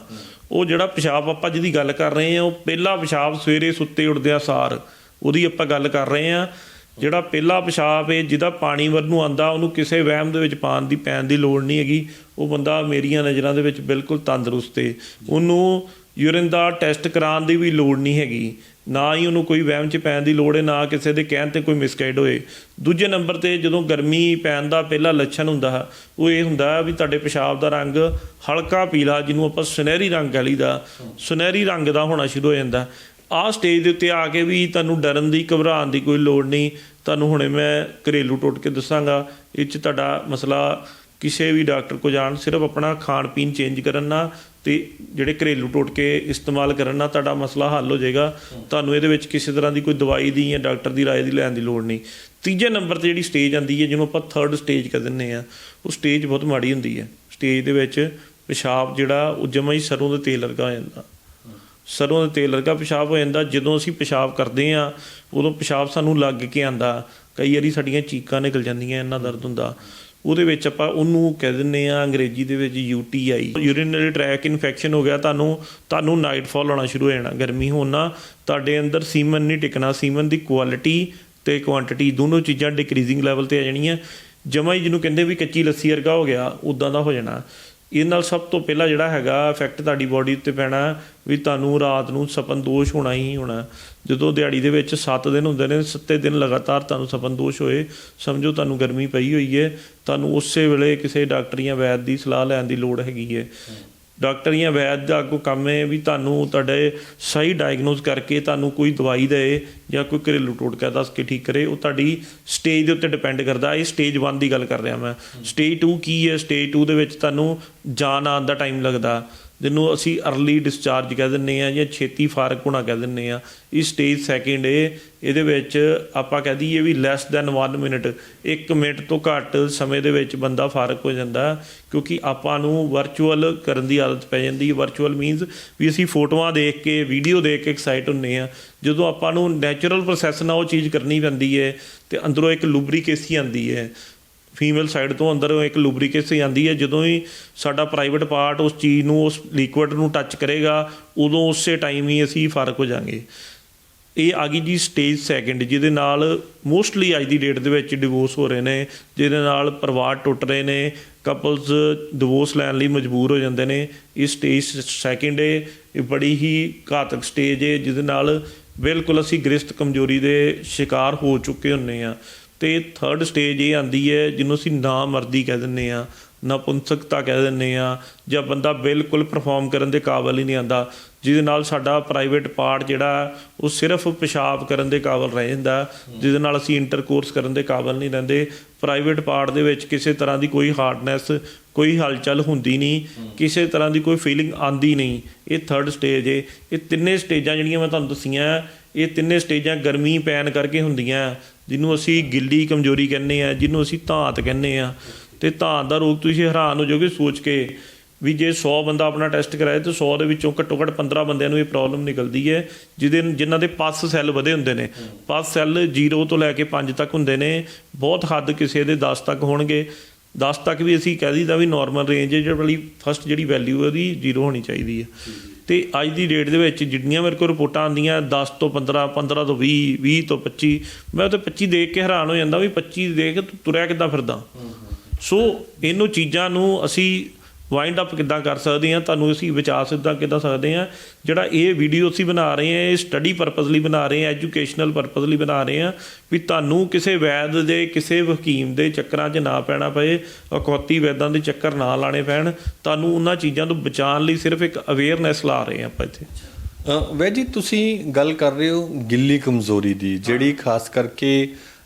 ਉਹ ਜਿਹੜਾ ਪਿਸ਼ਾਬ ਆਪਾਂ ਜਿਹਦੀ ਗੱਲ ਕਰ ਰਹੇ ਹਾਂ, ਉਹ ਪਹਿਲਾ ਪਿਸ਼ਾਬ ਸਵੇਰੇ ਸੁੱਤੇ ਉੱਠਦਿਆਂ ਸਾਰ ਉਹਦੀ ਆਪਾਂ ਗੱਲ ਕਰ ਰਹੇ ਹਾਂ। ਜਿਹੜਾ ਪਹਿਲਾ ਪਿਸ਼ਾਬ ਹੈ ਜਿਹਦਾ ਪਾਣੀ ਵੱਲ ਨੂੰ ਆਉਂਦਾ, ਉਹਨੂੰ ਕਿਸੇ ਵਹਿਮ ਦੇ ਵਿੱਚ ਪੈਣ ਦੀ ਲੋੜ ਨਹੀਂ ਹੈਗੀ। ਉਹ ਬੰਦਾ ਮੇਰੀਆਂ ਨਜ਼ਰਾਂ ਦੇ ਵਿੱਚ ਬਿਲਕੁਲ ਤੰਦਰੁਸਤ ਹੈ। ਉਹਨੂੰ ਯੂਰਿਨ ਦਾ ਟੈਸਟ ਕਰਾਉਣ ਦੀ ਵੀ ਲੋੜ ਨਹੀਂ ਹੈਗੀ, ਨਾ ਹੀ ਉਹਨੂੰ ਕੋਈ ਵਹਿਮ 'ਚ ਪੈਣ ਦੀ ਲੋੜ ਹੈ, ਨਾ ਕਿਸੇ ਦੇ ਕਹਿਣ 'ਤੇ ਕੋਈ ਮਿਸਗਾਈਡ ਹੋਏ। ਦੂਜੇ ਨੰਬਰ 'ਤੇ ਜਦੋਂ ਗਰਮੀ ਪੈਣ ਦਾ ਪਹਿਲਾ ਲੱਛਣ ਹੁੰਦਾ, ਉਹ ਇਹ ਹੁੰਦਾ ਵੀ ਤੁਹਾਡੇ ਪਿਸ਼ਾਬ ਦਾ ਰੰਗ ਹਲਕਾ ਪੀਲਾ, ਜਿਹਨੂੰ ਆਪਾਂ ਸੁਨਹਿਰੀ ਰੰਗ ਕਹਿ ਲਈਦਾ, ਸੁਨਹਿਰੀ ਰੰਗ ਦਾ ਹੋਣਾ ਸ਼ੁਰੂ ਹੋ ਜਾਂਦਾ। ਆਹ ਸਟੇਜ ਦੇ ਉੱਤੇ ਆ ਕੇ ਵੀ ਤੁਹਾਨੂੰ ਡਰਨ ਦੀ, ਘਬਰਾਉਣ ਦੀ ਕੋਈ ਲੋੜ ਨਹੀਂ। ਤੁਹਾਨੂੰ ਹੁਣੇ ਮੈਂ ਘਰੇਲੂ ਟੋਟਕੇ ਦੱਸਾਂਗਾ। ਇਹ 'ਚ ਤੁਹਾਡਾ ਮਸਲਾ ਕਿਸੇ ਵੀ ਡਾਕਟਰ ਕੋਲ ਜਾਣ, ਸਿਰਫ ਆਪਣਾ ਖਾਣ ਪੀਣ ਚੇਂਜ ਕਰਨ ਨਾਲ ਅਤੇ ਜਿਹੜੇ ਘਰੇਲੂ ਟੋਟਕੇ ਇਸਤੇਮਾਲ ਕਰਨ ਨਾਲ ਤੁਹਾਡਾ ਮਸਲਾ ਹੱਲ ਹੋ ਜਾਏਗਾ। ਤੁਹਾਨੂੰ ਇਹਦੇ ਵਿੱਚ ਕਿਸੇ ਤਰ੍ਹਾਂ ਦੀ ਕੋਈ ਦਵਾਈ ਦੀ ਜਾਂ ਡਾਕਟਰ ਦੀ ਰਾਏ ਦੀ ਲੈਣ ਦੀ ਲੋੜ ਨਹੀਂ। ਤੀਜੇ ਨੰਬਰ 'ਤੇ ਜਿਹੜੀ ਸਟੇਜ ਆਉਂਦੀ ਹੈ, ਜਿਹਨੂੰ ਆਪਾਂ 3rd ਸਟੇਜ ਕਹਿ ਦਿੰਦੇ ਹਾਂ, ਉਹ ਸਟੇਜ ਬਹੁਤ ਮਾੜੀ ਹੁੰਦੀ ਹੈ। ਸਟੇਜ ਦੇ ਵਿੱਚ ਪਿਸ਼ਾਬ ਜਿਹੜਾ ਉਹ ਜਮਾਂ ਹੀ ਸਰੋਂ ਦੇ ਤੇਲ ਵਰਗਾ ਹੋ ਜਾਂਦਾ। ਸਰੋਂ ਦੇ ਤੇਲ ਵਰਗਾ ਪਿਸ਼ਾਬ ਹੋ ਜਾਂਦਾ। ਜਦੋਂ ਅਸੀਂ ਪਿਸ਼ਾਬ ਕਰਦੇ ਹਾਂ ਉਦੋਂ ਪਿਸ਼ਾਬ ਸਾਨੂੰ ਲੱਗ ਕੇ ਆਉਂਦਾ। ਕਈ ਵਾਰੀ ਸਾਡੀਆਂ ਚੀਕਾਂ ਨਿਕਲ ਜਾਂਦੀਆਂ, ਇੰਨਾ ਦਰਦ ਹੁੰਦਾ। ਉਹਦੇ ਵਿੱਚ ਆਪਾਂ ਉਹਨੂੰ ਕਹਿ ਦਿੰਦੇ ਹਾਂ ਅੰਗਰੇਜ਼ੀ ਦੇ ਵਿੱਚ UTI, ਯੂਰੀਨਰੀ ਟਰੈਕ ਇਨਫੈਕਸ਼ਨ ਹੋ ਗਿਆ। ਤੁਹਾਨੂੰ ਨਾਈਟਫਾਲ ਹੋਣਾ ਸ਼ੁਰੂ ਹੋ ਜਾਣਾ। ਗਰਮੀ ਹੋਣ ਨਾਲ ਤੁਹਾਡੇ ਅੰਦਰ ਸੀਮਨ ਨਹੀਂ ਟਿਕਣਾ। ਸੀਮਨ ਦੀ ਕੁਆਲਿਟੀ ਤੇ ਕੁਆਂਟੀਟੀ ਦੋਨੋਂ ਚੀਜ਼ਾਂ ਡਿਕਰੀਜ਼ਿੰਗ ਲੈਵਲ ਤੇ ਆ ਜਾਣੀਆਂ। ਜਮਾਂ ਹੀ ਜਿਹਨੂੰ ਕਹਿੰਦੇ ਵੀ ਕੱਚੀ ਲੱਸੀ ਵਰਗਾ ਹੋ ਗਿਆ, ਉੱਦਾਂ ਦਾ ਹੋ ਜਾਣਾ। ਇਹ ਨਾਲ ਸਭ ਤੋਂ ਪਹਿਲਾਂ ਜਿਹੜਾ ਹੈਗਾ ਇਫੈਕਟ ਤੁਹਾਡੀ ਬੋਡੀ ਉੱਤੇ ਪੈਣਾ ਵੀ ਤੁਹਾਨੂੰ ਰਾਤ ਨੂੰ ਸਪਨ ਦੋਸ਼ ਹੋਣਾ ਹੀ ਹੋਣਾ। ਜਦੋਂ ਦਿਹਾੜੀ ਦੇ ਵਿੱਚ 7 ਦਿਨ ਹੁੰਦੇ ਨੇ, 7 ਦਿਨ ਲਗਾਤਾਰ ਤੁਹਾਨੂੰ ਸਪਨ ਦੋਸ਼ ਹੋਏ, ਸਮਝੋ ਤੁਹਾਨੂੰ ਗਰਮੀ ਪਈ ਹੋਈ ਹੈ। ਤੁਹਾਨੂੰ ਉਸੇ ਵੇਲੇ ਕਿਸੇ ਡਾਕਟਰ ਜਾਂ ਵੈਦ ਦੀ ਸਲਾਹ ਲੈਣ ਦੀ ਲੋੜ ਹੈਗੀ ਹੈ। ਡਾਕਟਰ ਜਾਂ ਵੈਦ ਦਾ ਅੱਗੋਂ ਕੰਮ ਹੈ ਵੀ ਤੁਹਾਨੂੰ ਤੁਹਾਡੇ ਸਹੀ ਡਾਇਗਨੋਸ ਕਰਕੇ ਤੁਹਾਨੂੰ ਕੋਈ ਦਵਾਈ ਦੇ ਜਾਂ ਕੋਈ ਘਰੇਲੂ ਟੋਟਕਾ ਦੱਸ ਕੇ ਠੀਕ ਕਰੇ। ਉਹ ਤੁਹਾਡੀ ਸਟੇਜ ਦੇ ਉੱਤੇ ਡਿਪੈਂਡ ਕਰਦਾ। ਇਹ ਸਟੇਜ 1 ਦੀ ਗੱਲ ਕਰ ਰਿਹਾ ਮੈਂ। ਸਟੇਜ 2 ਕੀ ਹੈ? ਸਟੇਜ 2 ਦੇ ਵਿੱਚ ਤੁਹਾਨੂੰ ਜਾਨ ਆਉਣ ਦਾ ਟਾਈਮ ਲੱਗਦਾ, ਜਿਹਨੂੰ ਅਸੀਂ ਅਰਲੀ ਡਿਸਚਾਰਜ ਕਹਿ ਦਿੰਦੇ ਹਾਂ ਜਾਂ ਛੇਤੀ ਫਾਰਗ ਹੋਣਾ ਕਹਿ ਦਿੰਦੇ ਹਾਂ। ਇਹ ਸਟੇਜ 2 ਹੈ। ਇਹਦੇ ਵਿੱਚ ਆਪਾਂ ਕਹਿ ਦਈਏ ਵੀ ਲੈਸ ਦੈਨ 1 ਮਿੰਟ, 1 ਮਿੰਟ ਤੋਂ ਘੱਟ ਸਮੇਂ ਦੇ ਵਿੱਚ ਬੰਦਾ ਫਾਰਗ ਹੋ ਜਾਂਦਾ। ਕਿਉਂਕਿ ਆਪਾਂ ਨੂੰ ਵਰਚੁਅਲ ਕਰਨ ਦੀ ਆਦਤ ਪੈ ਜਾਂਦੀ ਹੈ। ਵਰਚੁਅਲ ਮੀਨਸ ਵੀ ਅਸੀਂ ਫੋਟੋਆਂ ਦੇਖ ਕੇ, ਵੀਡੀਓ ਦੇਖ ਕੇ ਐਕਸਾਈਟ ਹੁੰਦੇ ਹਾਂ। ਜਦੋਂ ਆਪਾਂ ਨੂੰ ਨੈਚੁਰਲ ਪ੍ਰੋਸੈਸ ਨਾਲ ਉਹ ਚੀਜ਼ ਕਰਨੀ ਪੈਂਦੀ ਹੈ ਅਤੇ ਅੰਦਰੋਂ ਇੱਕ ਲੁਬਰੀਕੇਸੀ ਆਉਂਦੀ ਹੈ। ਫੀਮੇਲ ਸਾਈਡ ਤੋਂ ਅੰਦਰੋਂ ਇੱਕ ਲੁਬਰੀਕੇਸੀ ਆਉਂਦੀ ਹੈ। ਜਦੋਂ ਹੀ ਸਾਡਾ ਪ੍ਰਾਈਵੇਟ ਪਾਰਟ ਉਸ ਚੀਜ਼ ਨੂੰ, ਉਸ ਲਿਕੁਇਡ ਨੂੰ ਟੱਚ ਕਰੇਗਾ, ਉਦੋਂ ਉਸੇ ਟਾਈਮ ਹੀ ਅਸੀਂ ਫਰਕ ਹੋ ਜਾਵਾਂਗੇ। ਇਹ ਆ ਗਈ ਜੀ ਸਟੇਜ 2, ਜਿਹਦੇ ਨਾਲ ਮੋਸਟਲੀ ਅੱਜ ਦੀ ਡੇਟ ਦੇ ਵਿੱਚ ਡਿਵੋਰਸ ਹੋ ਰਹੇ ਨੇ, ਜਿਹਦੇ ਨਾਲ ਪਰਿਵਾਰ ਟੁੱਟ ਰਹੇ ਨੇ, ਕਪਲਸ ਡਿਵੋਰਸ ਲੈਣ ਲਈ ਮਜਬੂਰ ਹੋ ਜਾਂਦੇ ਨੇ। ਇਹ ਸਟੇਜ 2 ਹੈ। ਇਹ ਬੜੀ ਹੀ ਘਾਤਕ ਸਟੇਜ ਹੈ, ਜਿਹਦੇ ਨਾਲ ਬਿਲਕੁਲ ਅਸੀਂ ਗ੍ਰਸਤ ਕਮਜ਼ੋਰੀ ਦੇ ਸ਼ਿਕਾਰ ਹੋ ਚੁੱਕੇ ਹੁੰਦੇ ਹਾਂ। ਅਤੇ 3rd ਸਟੇਜ ਇਹ ਆਉਂਦੀ ਹੈ ਜਿਹਨੂੰ ਅਸੀਂ ਨਾਮਰਦੀ ਕਹਿ ਦਿੰਦੇ ਹਾਂ, ਨਪੁੰਸਕਤਾ ਕਹਿ ਦਿੰਦੇ ਹਾਂ, ਜਾਂ ਬੰਦਾ ਬਿਲਕੁਲ ਪਰਫੋਰਮ ਕਰਨ ਦੇ ਕਾਬਲ ਹੀ ਨਹੀਂ ਆਉਂਦਾ, ਜਿਹਦੇ ਨਾਲ ਸਾਡਾ ਪ੍ਰਾਈਵੇਟ ਪਾਰਟ ਜਿਹੜਾ ਉਹ ਸਿਰਫ ਪਿਸ਼ਾਬ ਕਰਨ ਦੇ ਕਾਬਲ ਰਹਿ ਜਾਂਦਾ, ਜਿਹਦੇ ਨਾਲ ਅਸੀਂ ਇੰਟਰਕੋਰਸ ਕਰਨ ਦੇ ਕਾਬਲ ਨਹੀਂ ਰਹਿੰਦੇ। ਪ੍ਰਾਈਵੇਟ ਪਾਰਟ ਦੇ ਵਿੱਚ ਕਿਸੇ ਤਰ੍ਹਾਂ ਦੀ ਕੋਈ ਹਾਰਡਨੈਸ, ਕੋਈ ਹਲਚਲ ਹੁੰਦੀ ਨਹੀਂ, ਕਿਸੇ ਤਰ੍ਹਾਂ ਦੀ ਕੋਈ ਫੀਲਿੰਗ ਆਉਂਦੀ ਨਹੀਂ। ਇਹ 3rd ਸਟੇਜ ਹੈ। ਇਹ 3 ਸਟੇਜਾਂ ਜਿਹੜੀਆਂ ਮੈਂ ਤੁਹਾਨੂੰ ਦੱਸੀਆਂ, ਇਹ 3 ਸਟੇਜਾਂ ਗਰਮੀ ਪੈਣ ਕਰਕੇ ਹੁੰਦੀਆਂ, ਜਿਹਨੂੰ ਅਸੀਂ ਗਿੱਲੀ ਕਮਜ਼ੋਰੀ ਕਹਿੰਦੇ ਹਾਂ, ਜਿਹਨੂੰ ਅਸੀਂ ਧਾਤ ਕਹਿੰਦੇ ਹਾਂ। ਅਤੇ ਧਾਤ ਦਾ ਰੋਗ ਤੁਸੀਂ ਹੈਰਾਨ ਹੋ ਜਾਓਗੇ ਸੋਚ ਕੇ ਵੀ ਜੇ 100 ਬੰਦਾ ਆਪਣਾ ਟੈਸਟ ਕਰਾਏ ਤਾਂ 100 ਦੇ ਵਿੱਚੋਂ ਘੱਟੋ ਘੱਟ 15 ਬੰਦਿਆਂ ਨੂੰ ਇਹ ਪ੍ਰੋਬਲਮ ਨਿਕਲਦੀ ਹੈ, ਜਿਨ੍ਹਾਂ ਦੇ ਪਸ ਸੈੱਲ ਵਧੇ ਹੁੰਦੇ ਨੇ। ਪਸ ਸੈੱਲ 0 ਤੋਂ ਲੈ ਕੇ 5 ਤੱਕ ਹੁੰਦੇ ਨੇ। ਬਹੁਤ ਹੱਦ ਕਿਸੇ ਦੇ 10 ਤੱਕ ਹੋਣਗੇ। 10 ਤੱਕ ਵੀ ਅਸੀਂ ਕਹਿ ਦਈਦਾ ਵੀ ਨੋਰਮਲ ਰੇਂਜ ਹੈ, ਜਿਹੜੀ ਫਸਟ ਜਿਹੜੀ ਵੈਲਿਊ ਉਹਦੀ 0 ਹੋਣੀ ਚਾਹੀਦੀ ਹੈ। ਅਤੇ ਅੱਜ ਦੀ ਡੇਟ ਦੇ ਵਿੱਚ ਜਿੰਨੀਆਂ ਮੇਰੇ ਕੋਲ ਰਿਪੋਰਟਾਂ ਆਉਂਦੀਆਂ 10 ਤੋਂ 15, 15 ਤੋਂ 20, 20 ਤੋਂ 25, ਮੈਂ ਤਾਂ 25 ਦੇਖ ਕੇ ਹੈਰਾਨ ਹੋ ਜਾਂਦਾ ਵੀ 25 ਦੇਖ ਤੁਰਿਆ ਕਿੱਦਾਂ ਫਿਰਦਾ। ਸੋ ਇਹਨੂੰ ਚੀਜ਼ਾਂ ਨੂੰ ਅਸੀਂ ਵਾਈਂਡ ਅਪ ਕਿੱਦਾਂ ਕਰ ਸਕਦੇ ਹਾਂ, ਤੁਹਾਨੂੰ ਅਸੀਂ ਬਚਾ ਕਿੱਦਾਂ ਸਕਦੇ ਹਾਂ। ਜਿਹੜਾ ਇਹ ਵੀਡੀਓ ਅਸੀਂ ਬਣਾ ਰਹੇ ਹਾਂ, ਇਹ ਸਟੱਡੀ ਪਰਪਸ ਲਈ ਬਣਾ ਰਹੇ ਹਾਂ, ਐਜੂਕੇਸ਼ਨਲ ਪਰਪਸ ਲਈ ਬਣਾ ਰਹੇ ਹਾਂ ਵੀ ਤੁਹਾਨੂੰ ਕਿਸੇ ਵੈਦ ਦੇ, ਕਿਸੇ ਹਕੀਮ ਦੇ ਚੱਕਰਾਂ 'ਚ ਨਾ ਪੈਣਾ ਪਏ, ਅਖੌਤੀ ਵੈਦਾਂ ਦੇ ਚੱਕਰ ਨਾ ਲਾਣੇ ਪੈਣ। ਤੁਹਾਨੂੰ ਉਹਨਾਂ ਚੀਜ਼ਾਂ ਤੋਂ ਬਚਾਉਣ ਲਈ ਸਿਰਫ ਇੱਕ ਅਵੇਅਰਨੈਸ ਲਾ ਰਹੇ ਹਾਂ ਆਪਾਂ ਇੱਥੇ। ਵੈਦ ਜੀ, ਤੁਸੀਂ ਗੱਲ ਕਰ ਰਹੇ ਹੋ ਗਿੱਲੀ ਕਮਜ਼ੋਰੀ ਦੀ, ਜਿਹੜੀ ਖਾਸ ਕਰਕੇ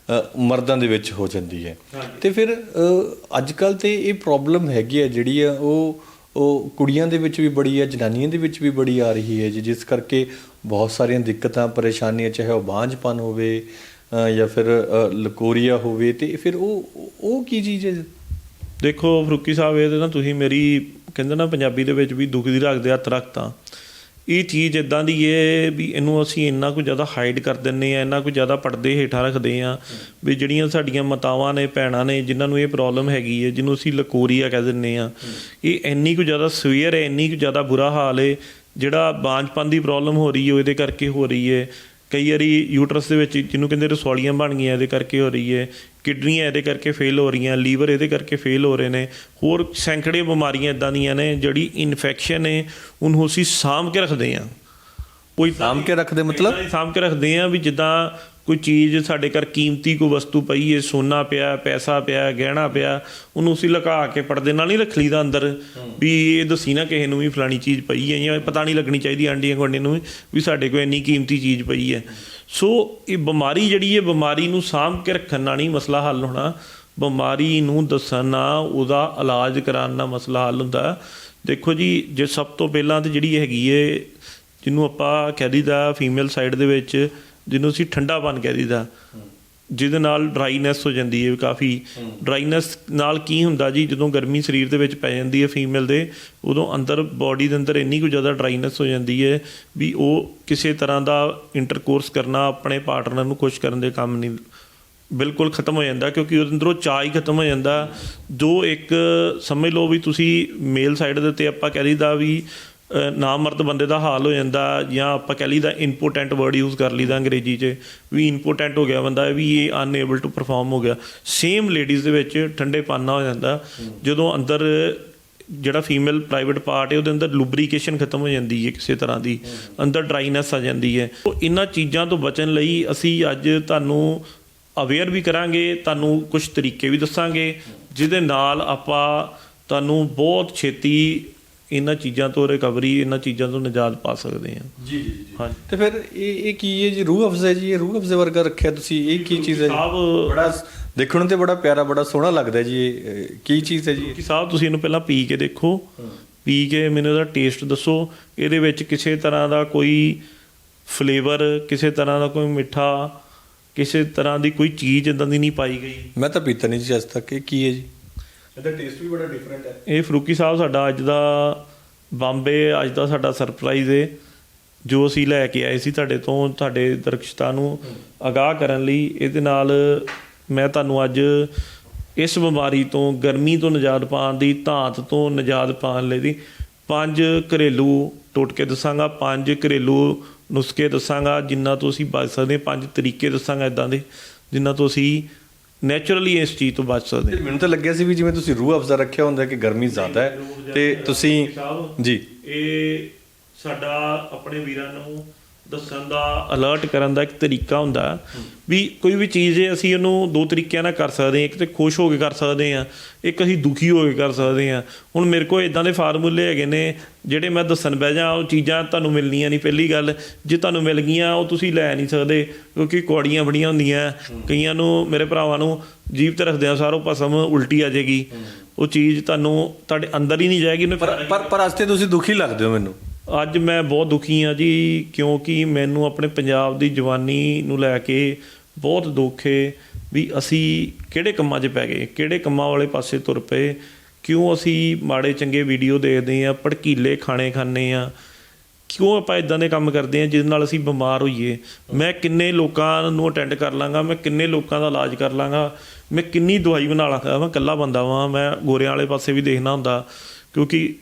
ਮਰਦਾਂ ਦੇ ਵਿੱਚ ਹੋ ਜਾਂਦੀ ਹੈ। ਅਤੇ ਫਿਰ ਅੱਜ ਕੱਲ੍ਹ ਤਾਂ ਇਹ ਪ੍ਰੋਬਲਮ ਹੈਗੀ ਹੈ ਜਿਹੜੀ ਆ ਉਹ ਕੁੜੀਆਂ ਦੇ ਵਿੱਚ ਵੀ ਬੜੀ ਹੈ, ਜਨਾਨੀਆਂ ਦੇ ਵਿੱਚ ਵੀ ਬੜੀ ਆ ਰਹੀ ਹੈ ਜੀ, ਜਿਸ ਕਰਕੇ ਬਹੁਤ ਸਾਰੀਆਂ ਦਿੱਕਤਾਂ, ਪਰੇਸ਼ਾਨੀਆਂ, ਚਾਹੇ ਉਹ ਬਾਂਝਪਨ ਹੋਵੇ ਜਾਂ ਫਿਰ ਲਕੋਰੀਆ ਹੋਵੇ। ਅਤੇ ਫਿਰ ਉਹ ਕੀ ਚੀਜ਼ ਹੈ? ਦੇਖੋ ਫਰੂਕੀ ਸਾਹਿਬ, ਇਹ ਤਾਂ ਤੁਸੀਂ ਮੇਰੀ ਕਹਿੰਦੇ ਨਾ ਪੰਜਾਬੀ ਦੇ ਵਿੱਚ ਵੀ ਦੁੱਖ ਦੀ ਰੱਖ ਦੇ ਹੱਥ ਰੱਖਤਾ। ਇਹ ਚੀਜ਼ ਇੱਦਾਂ ਦੀ ਹੈ ਵੀ ਇਹਨੂੰ ਅਸੀਂ ਇੰਨਾ ਕੁ ਜ਼ਿਆਦਾ ਹਾਈਡ ਕਰ ਦਿੰਦੇ ਹਾਂ, ਇੰਨਾ ਕੁ ਜ਼ਿਆਦਾ ਪਰਦੇ ਹੇਠਾਂ ਰੱਖਦੇ ਹਾਂ ਵੀ ਜਿਹੜੀਆਂ ਸਾਡੀਆਂ ਮਾਤਾਵਾਂ ਨੇ, ਭੈਣਾਂ ਨੇ, ਜਿਨ੍ਹਾਂ ਨੂੰ ਇਹ ਪ੍ਰੋਬਲਮ ਹੈਗੀ ਹੈ, ਜਿਹਨੂੰ ਅਸੀਂ ਲਕੋਰੀਆ ਕਹਿ ਦਿੰਦੇ ਹਾਂ, ਇਹ ਇੰਨੀ ਕੁ ਜ਼ਿਆਦਾ ਸਵੀਅਰ ਹੈ, ਇੰਨੀ ਕੁ ਜ਼ਿਆਦਾ ਬੁਰਾ ਹਾਲ ਹੈ। ਜਿਹੜਾ ਬਾਂਝਪਨ ਦੀ ਪ੍ਰੋਬਲਮ ਹੋ ਰਹੀ ਹੈ, ਇਹਦੇ ਕਰਕੇ ਹੋ ਰਹੀ ਹੈ। ਕਈ ਵਾਰੀ ਯੂਟਰਸ ਦੇ ਵਿੱਚ ਜਿਹਨੂੰ ਕਹਿੰਦੇ ਰਸੌਲੀਆਂ ਬਣ ਗਈਆਂ, ਇਹਦੇ ਕਰਕੇ ਹੋ ਰਹੀ ਹੈ। ਕਿਡਨੀਆਂ ਇਹਦੇ ਕਰਕੇ ਫੇਲ ਹੋ ਰਹੀਆਂ, ਲੀਵਰ ਇਹਦੇ ਕਰਕੇ ਫੇਲ ਹੋ ਰਹੇ ਨੇ। ਹੋਰ ਸੈਂਕੜੇ ਬਿਮਾਰੀਆਂ ਇੱਦਾਂ ਦੀਆਂ ਨੇ ਜਿਹੜੀ ਇਨਫੈਕਸ਼ਨ ਹੈ, ਉਹਨੂੰ ਅਸੀਂ ਸਾਂਭ ਕੇ ਰੱਖਦੇ ਹਾਂ। ਕੋਈ ਸਾਂਭ ਕੇ ਰੱਖਦੇ ਮਤਲਬ ਸਾਂਭ ਕੇ ਰੱਖਦੇ ਹਾਂ ਵੀ ਜਿੱਦਾਂ ਕੋਈ ਚੀਜ਼ ਸਾਡੇ ਘਰ ਕੀਮਤੀ ਕੋਈ ਵਸਤੂ ਪਈ ਹੈ, ਸੋਨਾ ਪਿਆ, ਪੈਸਾ ਪਿਆ, ਗਹਿਣਾ ਪਿਆ, ਉਹਨੂੰ ਅਸੀਂ ਲੁਕਾ ਕੇ ਪਰਦੇ ਨਾਲ ਨਹੀਂ ਰੱਖ ਲਈਦਾ ਅੰਦਰ ਵੀ ਇਹ ਦੱਸੀ ਨਾ ਕਿਸੇ ਨੂੰ ਵੀ ਫਲਾਣੀ ਚੀਜ਼ ਪਈ ਹੈ, ਜਾਂ ਪਤਾ ਨਹੀਂ ਲੱਗਣੀ ਚਾਹੀਦੀ ਆਂਢੀਆਂ ਗੁਆਂਢੀਆਂ ਨੂੰ ਵੀ ਸਾਡੇ ਕੋਲ ਇੰਨੀ ਕੀਮਤੀ ਚੀਜ਼ ਪਈ ਹੈ। ਸੋ ਇਹ ਬਿਮਾਰੀ ਜਿਹੜੀ ਹੈ, ਬਿਮਾਰੀ ਨੂੰ ਸਾਂਭ ਕੇ ਰੱਖਣ ਨਾਲ ਨਹੀਂ ਮਸਲਾ ਹੱਲ ਹੋਣਾ, ਬਿਮਾਰੀ ਨੂੰ ਦੱਸਣ ਨਾਲ, ਉਹਦਾ ਇਲਾਜ ਕਰਾਉਣ ਨਾਲ ਮਸਲਾ ਹੱਲ ਹੁੰਦਾ। ਦੇਖੋ ਜੀ, ਜੇ ਸਭ ਤੋਂ ਪਹਿਲਾਂ ਤਾਂ ਜਿਹੜੀ ਹੈਗੀ ਹੈ, ਜਿਹਨੂੰ ਆਪਾਂ ਕਹਿ ਦਈਦਾ ਫੀਮੇਲ ਸਾਈਡ ਦੇ ਵਿੱਚ, ਜਿਹਨੂੰ ਅਸੀਂ ਠੰਡਾਪਨ ਕਹਿ ਦਈਦਾ, ਜਿਹਦੇ ਨਾਲ ਡਰਾਈਨੈਸ ਹੋ ਜਾਂਦੀ ਹੈ ਕਾਫੀ। ਡਰਾਈਨੈਸ ਨਾਲ ਕੀ ਹੁੰਦਾ ਜੀ, ਜਦੋਂ ਗਰਮੀ ਸਰੀਰ ਦੇ ਵਿੱਚ ਪੈ ਜਾਂਦੀ ਹੈ ਫੀਮੇਲ ਦੇ, ਉਦੋਂ ਅੰਦਰ ਬੋਡੀ ਦੇ ਅੰਦਰ ਇੰਨੀ ਕੁ ਜ਼ਿਆਦਾ ਡਰਾਈਨੈਸ ਹੋ ਜਾਂਦੀ ਹੈ ਵੀ ਉਹ ਕਿਸੇ ਤਰ੍ਹਾਂ ਦਾ ਇੰਟਰਕੋਰਸ ਕਰਨਾ, ਆਪਣੇ ਪਾਰਟਨਰ ਨੂੰ ਖੁਸ਼ ਕਰਨ ਦੇ ਕੰਮ ਨਹੀਂ, ਬਿਲਕੁਲ ਖਤਮ ਹੋ ਜਾਂਦਾ, ਕਿਉਂਕਿ ਉਹਦੇ ਅੰਦਰੋਂ ਚਾਅ ਹੀ ਖਤਮ ਹੋ ਜਾਂਦਾ। ਜੋ ਇੱਕ ਸਮਝ ਲਓ ਵੀ ਤੁਸੀਂ ਮੇਲ ਸਾਈਡ ਦੇ ਉੱਤੇ ਆਪਾਂ ਕਹਿ ਲਈਦਾ ਵੀ ਨਾਮਰਦ ਬੰਦੇ ਦਾ ਹਾਲ ਹੋ ਜਾਂਦਾ, ਜਾਂ ਆਪਾਂ ਕਹਿ ਲਈਦਾ ਇੰਪੋਟੈਂਟ ਵਰਡ ਯੂਜ਼ ਕਰ ਲਈਦਾ ਅੰਗਰੇਜ਼ੀ 'ਚ, ਵੀ ਇੰਪੋਟੈਂਟ ਹੋ ਗਿਆ ਬੰਦਾ, ਵੀ ਇਹ ਅਨਏਬਲ ਟੂ ਪਰਫਾਰਮ ਹੋ ਗਿਆ। ਸੇਮ ਲੇਡੀਜ਼ ਦੇ ਵਿੱਚ ਠੰਡੇਪਾਨਾ ਹੋ ਜਾਂਦਾ ਜਦੋਂ ਅੰਦਰ ਜਿਹੜਾ ਫੀਮੇਲ ਪ੍ਰਾਈਵੇਟ ਪਾਰਟ ਹੈ ਉਹਦੇ ਅੰਦਰ ਲੁਬਰੀਕੇਸ਼ਨ ਖਤਮ ਹੋ ਜਾਂਦੀ ਹੈ, ਕਿਸੇ ਤਰ੍ਹਾਂ ਦੀ ਅੰਦਰ ਡਰਾਈਨੈਸ ਆ ਜਾਂਦੀ ਹੈ। ਉਹ ਇਹਨਾਂ ਚੀਜ਼ਾਂ ਤੋਂ ਬਚਣ ਲਈ ਅਸੀਂ ਅੱਜ ਤੁਹਾਨੂੰ ਅਵੇਅਰ ਵੀ ਕਰਾਂਗੇ, ਤੁਹਾਨੂੰ ਕੁਝ ਤਰੀਕੇ ਵੀ ਦੱਸਾਂਗੇ ਜਿਹਦੇ ਨਾਲ ਆਪਾਂ ਤੁਹਾਨੂੰ ਬਹੁਤ ਛੇਤੀ ਇਹਨਾਂ ਚੀਜ਼ਾਂ ਤੋਂ ਰਿਕਵਰੀ, ਇਹਨਾਂ ਚੀਜ਼ਾਂ ਤੋਂ ਨਿਜਾਤ ਪਾ ਸਕਦੇ ਹਾਂ। ਜੀ ਜੀ ਹਾਂ। ਤੇ ਫਿਰ ਇਹ ਕੀ ਹੈ ਜੀ? ਰੂਹ ਅਫਜ਼ਾ ਜੀ, ਇਹ ਰੂਹ ਅਫਜ਼ੇ ਵਰਗਾ ਰੱਖਿਆ ਤੁਸੀਂ, ਇਹ ਕੀ ਚੀਜ਼ ਹੈ? ਬੜਾ ਦੇਖਣ ਨੂੰ ਤੇ ਬੜਾ ਪਿਆਰਾ, ਬੜਾ ਸੋਹਣਾ ਲੱਗਦਾ ਜੀ। ਇਹ ਕੀ ਚੀਜ਼ ਹੈ ਜੀ? ਕਿ ਸਾਹਿਬ ਤੁਸੀਂ ਇਹਨੂੰ ਪਹਿਲਾਂ ਪੀ ਕੇ ਦੇਖੋ, ਪੀ ਕੇ ਮੈਨੂੰ ਇਹਦਾ ਟੇਸਟ ਦੱਸੋ। ਇਹਦੇ ਵਿੱਚ ਕਿਸੇ ਤਰ੍ਹਾਂ ਦਾ ਕੋਈ ਫਲੇਵਰ, ਕਿਸੇ ਤਰ੍ਹਾਂ ਦਾ ਕੋਈ ਮਿੱਠਾ, ਕਿਸੇ ਤਰ੍ਹਾਂ ਦੀ ਕੋਈ ਚੀਜ਼ ਇੱਦਾਂ ਦੀ ਨਹੀਂ ਪਾਈ ਗਈ। ਮੈਂ ਤਾਂ ਪੀਤਾ ਨਹੀਂ ਜੀ ਅੱਜ ਤੱਕ। ਇਹ ਕੀ ਹੈ ਜੀ? ਇਹਦਾ ਟੇਸਟ ਵੀ ਬੜਾ ਡਿਫਰੈਂਟ ਹੈ। ਇਹ ਫਰੂਕੀ ਸਾਹਿਬ ਸਾਡਾ ਅੱਜ ਦਾ ਬੰਬੇ, ਅੱਜ ਦਾ ਸਾਡਾ ਸਰਪ੍ਰਾਈਜ਼ ਹੈ ਜੋ ਅਸੀਂ ਲੈ ਕੇ ਆਏ ਸੀ ਤੁਹਾਡੇ ਤੋਂ, ਤੁਹਾਡੇ ਦਰਸ਼ਕਾਂ ਨੂੰ ਅਗਾਹ ਕਰਨ ਲਈ। ਇਹਦੇ ਨਾਲ ਮੈਂ ਤੁਹਾਨੂੰ ਅੱਜ ਇਸ ਬਿਮਾਰੀ ਤੋਂ, ਗਰਮੀ ਤੋਂ ਨਿਜਾਤ ਪਾਉਣ ਦੀ, ਧਾਤ ਤੋਂ ਨਿਜਾਤ ਪਾਉਣ ਲਈ ਦੀ 5 ਘਰੇਲੂ ਟੋਟਕੇ ਦੱਸਾਂਗਾ, 5 ਘਰੇਲੂ ਨੁਸਖੇ ਦੱਸਾਂਗਾ ਜਿਨ੍ਹਾਂ ਤੋਂ ਅਸੀਂ ਬਚ ਸਕਦੇ, 5 ਤਰੀਕੇ ਦੱਸਾਂਗਾ ਇੱਦਾਂ ਦੇ ਜਿਨ੍ਹਾਂ ਤੋਂ ਅਸੀਂ ਨੈਚੁਰਲੀ ਇਸ ਚੀਜ਼ ਤੋਂ ਬਚ ਸਕਦੇ। ਮੈਨੂੰ ਤਾਂ ਲੱਗਿਆ ਸੀ ਵੀ ਜਿਵੇਂ ਤੁਸੀਂ ਰੂਹ ਅਫਜ਼ਾ ਰੱਖਿਆ ਹੁੰਦਾ ਕਿ ਗਰਮੀ ਜ਼ਿਆਦਾ ਹੈ ਤੇ ਤੁਸੀਂ ਜੀ, ਇਹ ਸਾਡਾ ਆਪਣੇ ਵੀਰਾਂ ਨੂੰ ਦੱਸਣ ਦਾ, ਅਲਰਟ ਕਰਨ ਦਾ ਇੱਕ ਤਰੀਕਾ ਹੁੰਦਾ ਵੀ ਕੋਈ ਵੀ ਚੀਜ਼ ਹੈ ਅਸੀਂ ਉਹਨੂੰ 2 ਤਰੀਕਿਆਂ ਨਾਲ ਕਰ ਸਕਦੇ ਹਾਂ। ਇੱਕ ਤਾਂ ਖੁਸ਼ ਹੋ ਕੇ ਕਰ ਸਕਦੇ ਹਾਂ, ਇੱਕ ਅਸੀਂ ਦੁਖੀ ਹੋ ਕੇ ਕਰ ਸਕਦੇ ਹਾਂ। ਹੁਣ ਮੇਰੇ ਕੋਲ ਇੱਦਾਂ ਦੇ ਫਾਰਮੂਲੇ ਹੈਗੇ ਨੇ ਜਿਹੜੇ ਮੈਂ ਦੱਸਣ ਬਹਿ ਜਾ, ਉਹ ਚੀਜ਼ਾਂ ਤੁਹਾਨੂੰ ਮਿਲਣੀਆਂ ਨਹੀਂ। ਪਹਿਲੀ ਗੱਲ, ਜੇ ਤੁਹਾਨੂੰ ਮਿਲ ਗਈਆਂ ਉਹ ਤੁਸੀਂ ਲੈ ਨਹੀਂ ਸਕਦੇ, ਕਿਉਂਕਿ ਕੌੜੀਆਂ ਬੜੀਆਂ ਹੁੰਦੀਆਂ। ਕਈਆਂ ਨੂੰ, ਮੇਰੇ ਭਰਾਵਾਂ ਨੂੰ ਜੀਭ ਤੇ ਰੱਖਦਿਆਂ ਸਾਰੋਂ ਭਸਮ ਉਲਟੀ ਆ ਜਾਏਗੀ, ਉਹ ਚੀਜ਼ ਤੁਹਾਨੂੰ ਤੁਹਾਡੇ ਅੰਦਰ ਹੀ ਨਹੀਂ ਜਾਏਗੀ। ਪਰ ਅੱਜ ਤੇ ਤੁਸੀਂ ਦੁਖੀ ਲੱਗਦੇ ਹੋ ਮੈਨੂੰ। ਅੱਜ ਮੈਂ ਬਹੁਤ ਦੁਖੀ ਹਾਂ ਜੀ, ਕਿਉਂਕਿ ਮੈਨੂੰ ਆਪਣੇ ਪੰਜਾਬ ਦੀ ਜਵਾਨੀ ਨੂੰ ਲੈ ਕੇ ਬਹੁਤ ਦੁੱਖ ਹੈ ਵੀ ਅਸੀਂ ਕਿਹੜੇ ਕੰਮਾਂ 'ਚ ਪੈ ਗਏ, ਕਿਹੜੇ ਕੰਮਾਂ ਵਾਲੇ ਪਾਸੇ ਤੁਰ ਪਏ। ਕਿਉਂ ਅਸੀਂ ਮਾੜੇ ਚੰਗੇ ਵੀਡੀਓ ਦੇਖਦੇ ਹਾਂ, ਭੜਕੀਲੇ ਖਾਣੇ ਖਾਂਦੇ ਹਾਂ, ਕਿਉਂ ਆਪਾਂ ਇਦਾਂ ਦੇ ਕੰਮ ਕਰਦੇ ਹਾਂ ਜਿਹਦੇ ਨਾਲ ਅਸੀਂ ਬਿਮਾਰ ਹੋਈਏ। ਮੈਂ ਕਿੰਨੇ ਲੋਕਾਂ ਨੂੰ ਅਟੈਂਡ ਕਰ ਲਾਂਗਾ, ਮੈਂ ਕਿੰਨੇ ਲੋਕਾਂ ਦਾ ਇਲਾਜ ਕਰ ਲਾਂਗਾ, ਮੈਂ ਕਿੰਨੀ ਦਵਾਈ ਬਣਾ ਲਾਂਗਾ। ਮੈਂ ਇਕੱਲਾ ਬੰਦਾ ਵਾਂ, ਮੈਂ ਗੋਰਿਆਂ ਵਾਲੇ ਪਾਸੇ ਵੀ ਦੇਖਣਾ ਹੁੰਦਾ, ਕਿਉਂਕਿ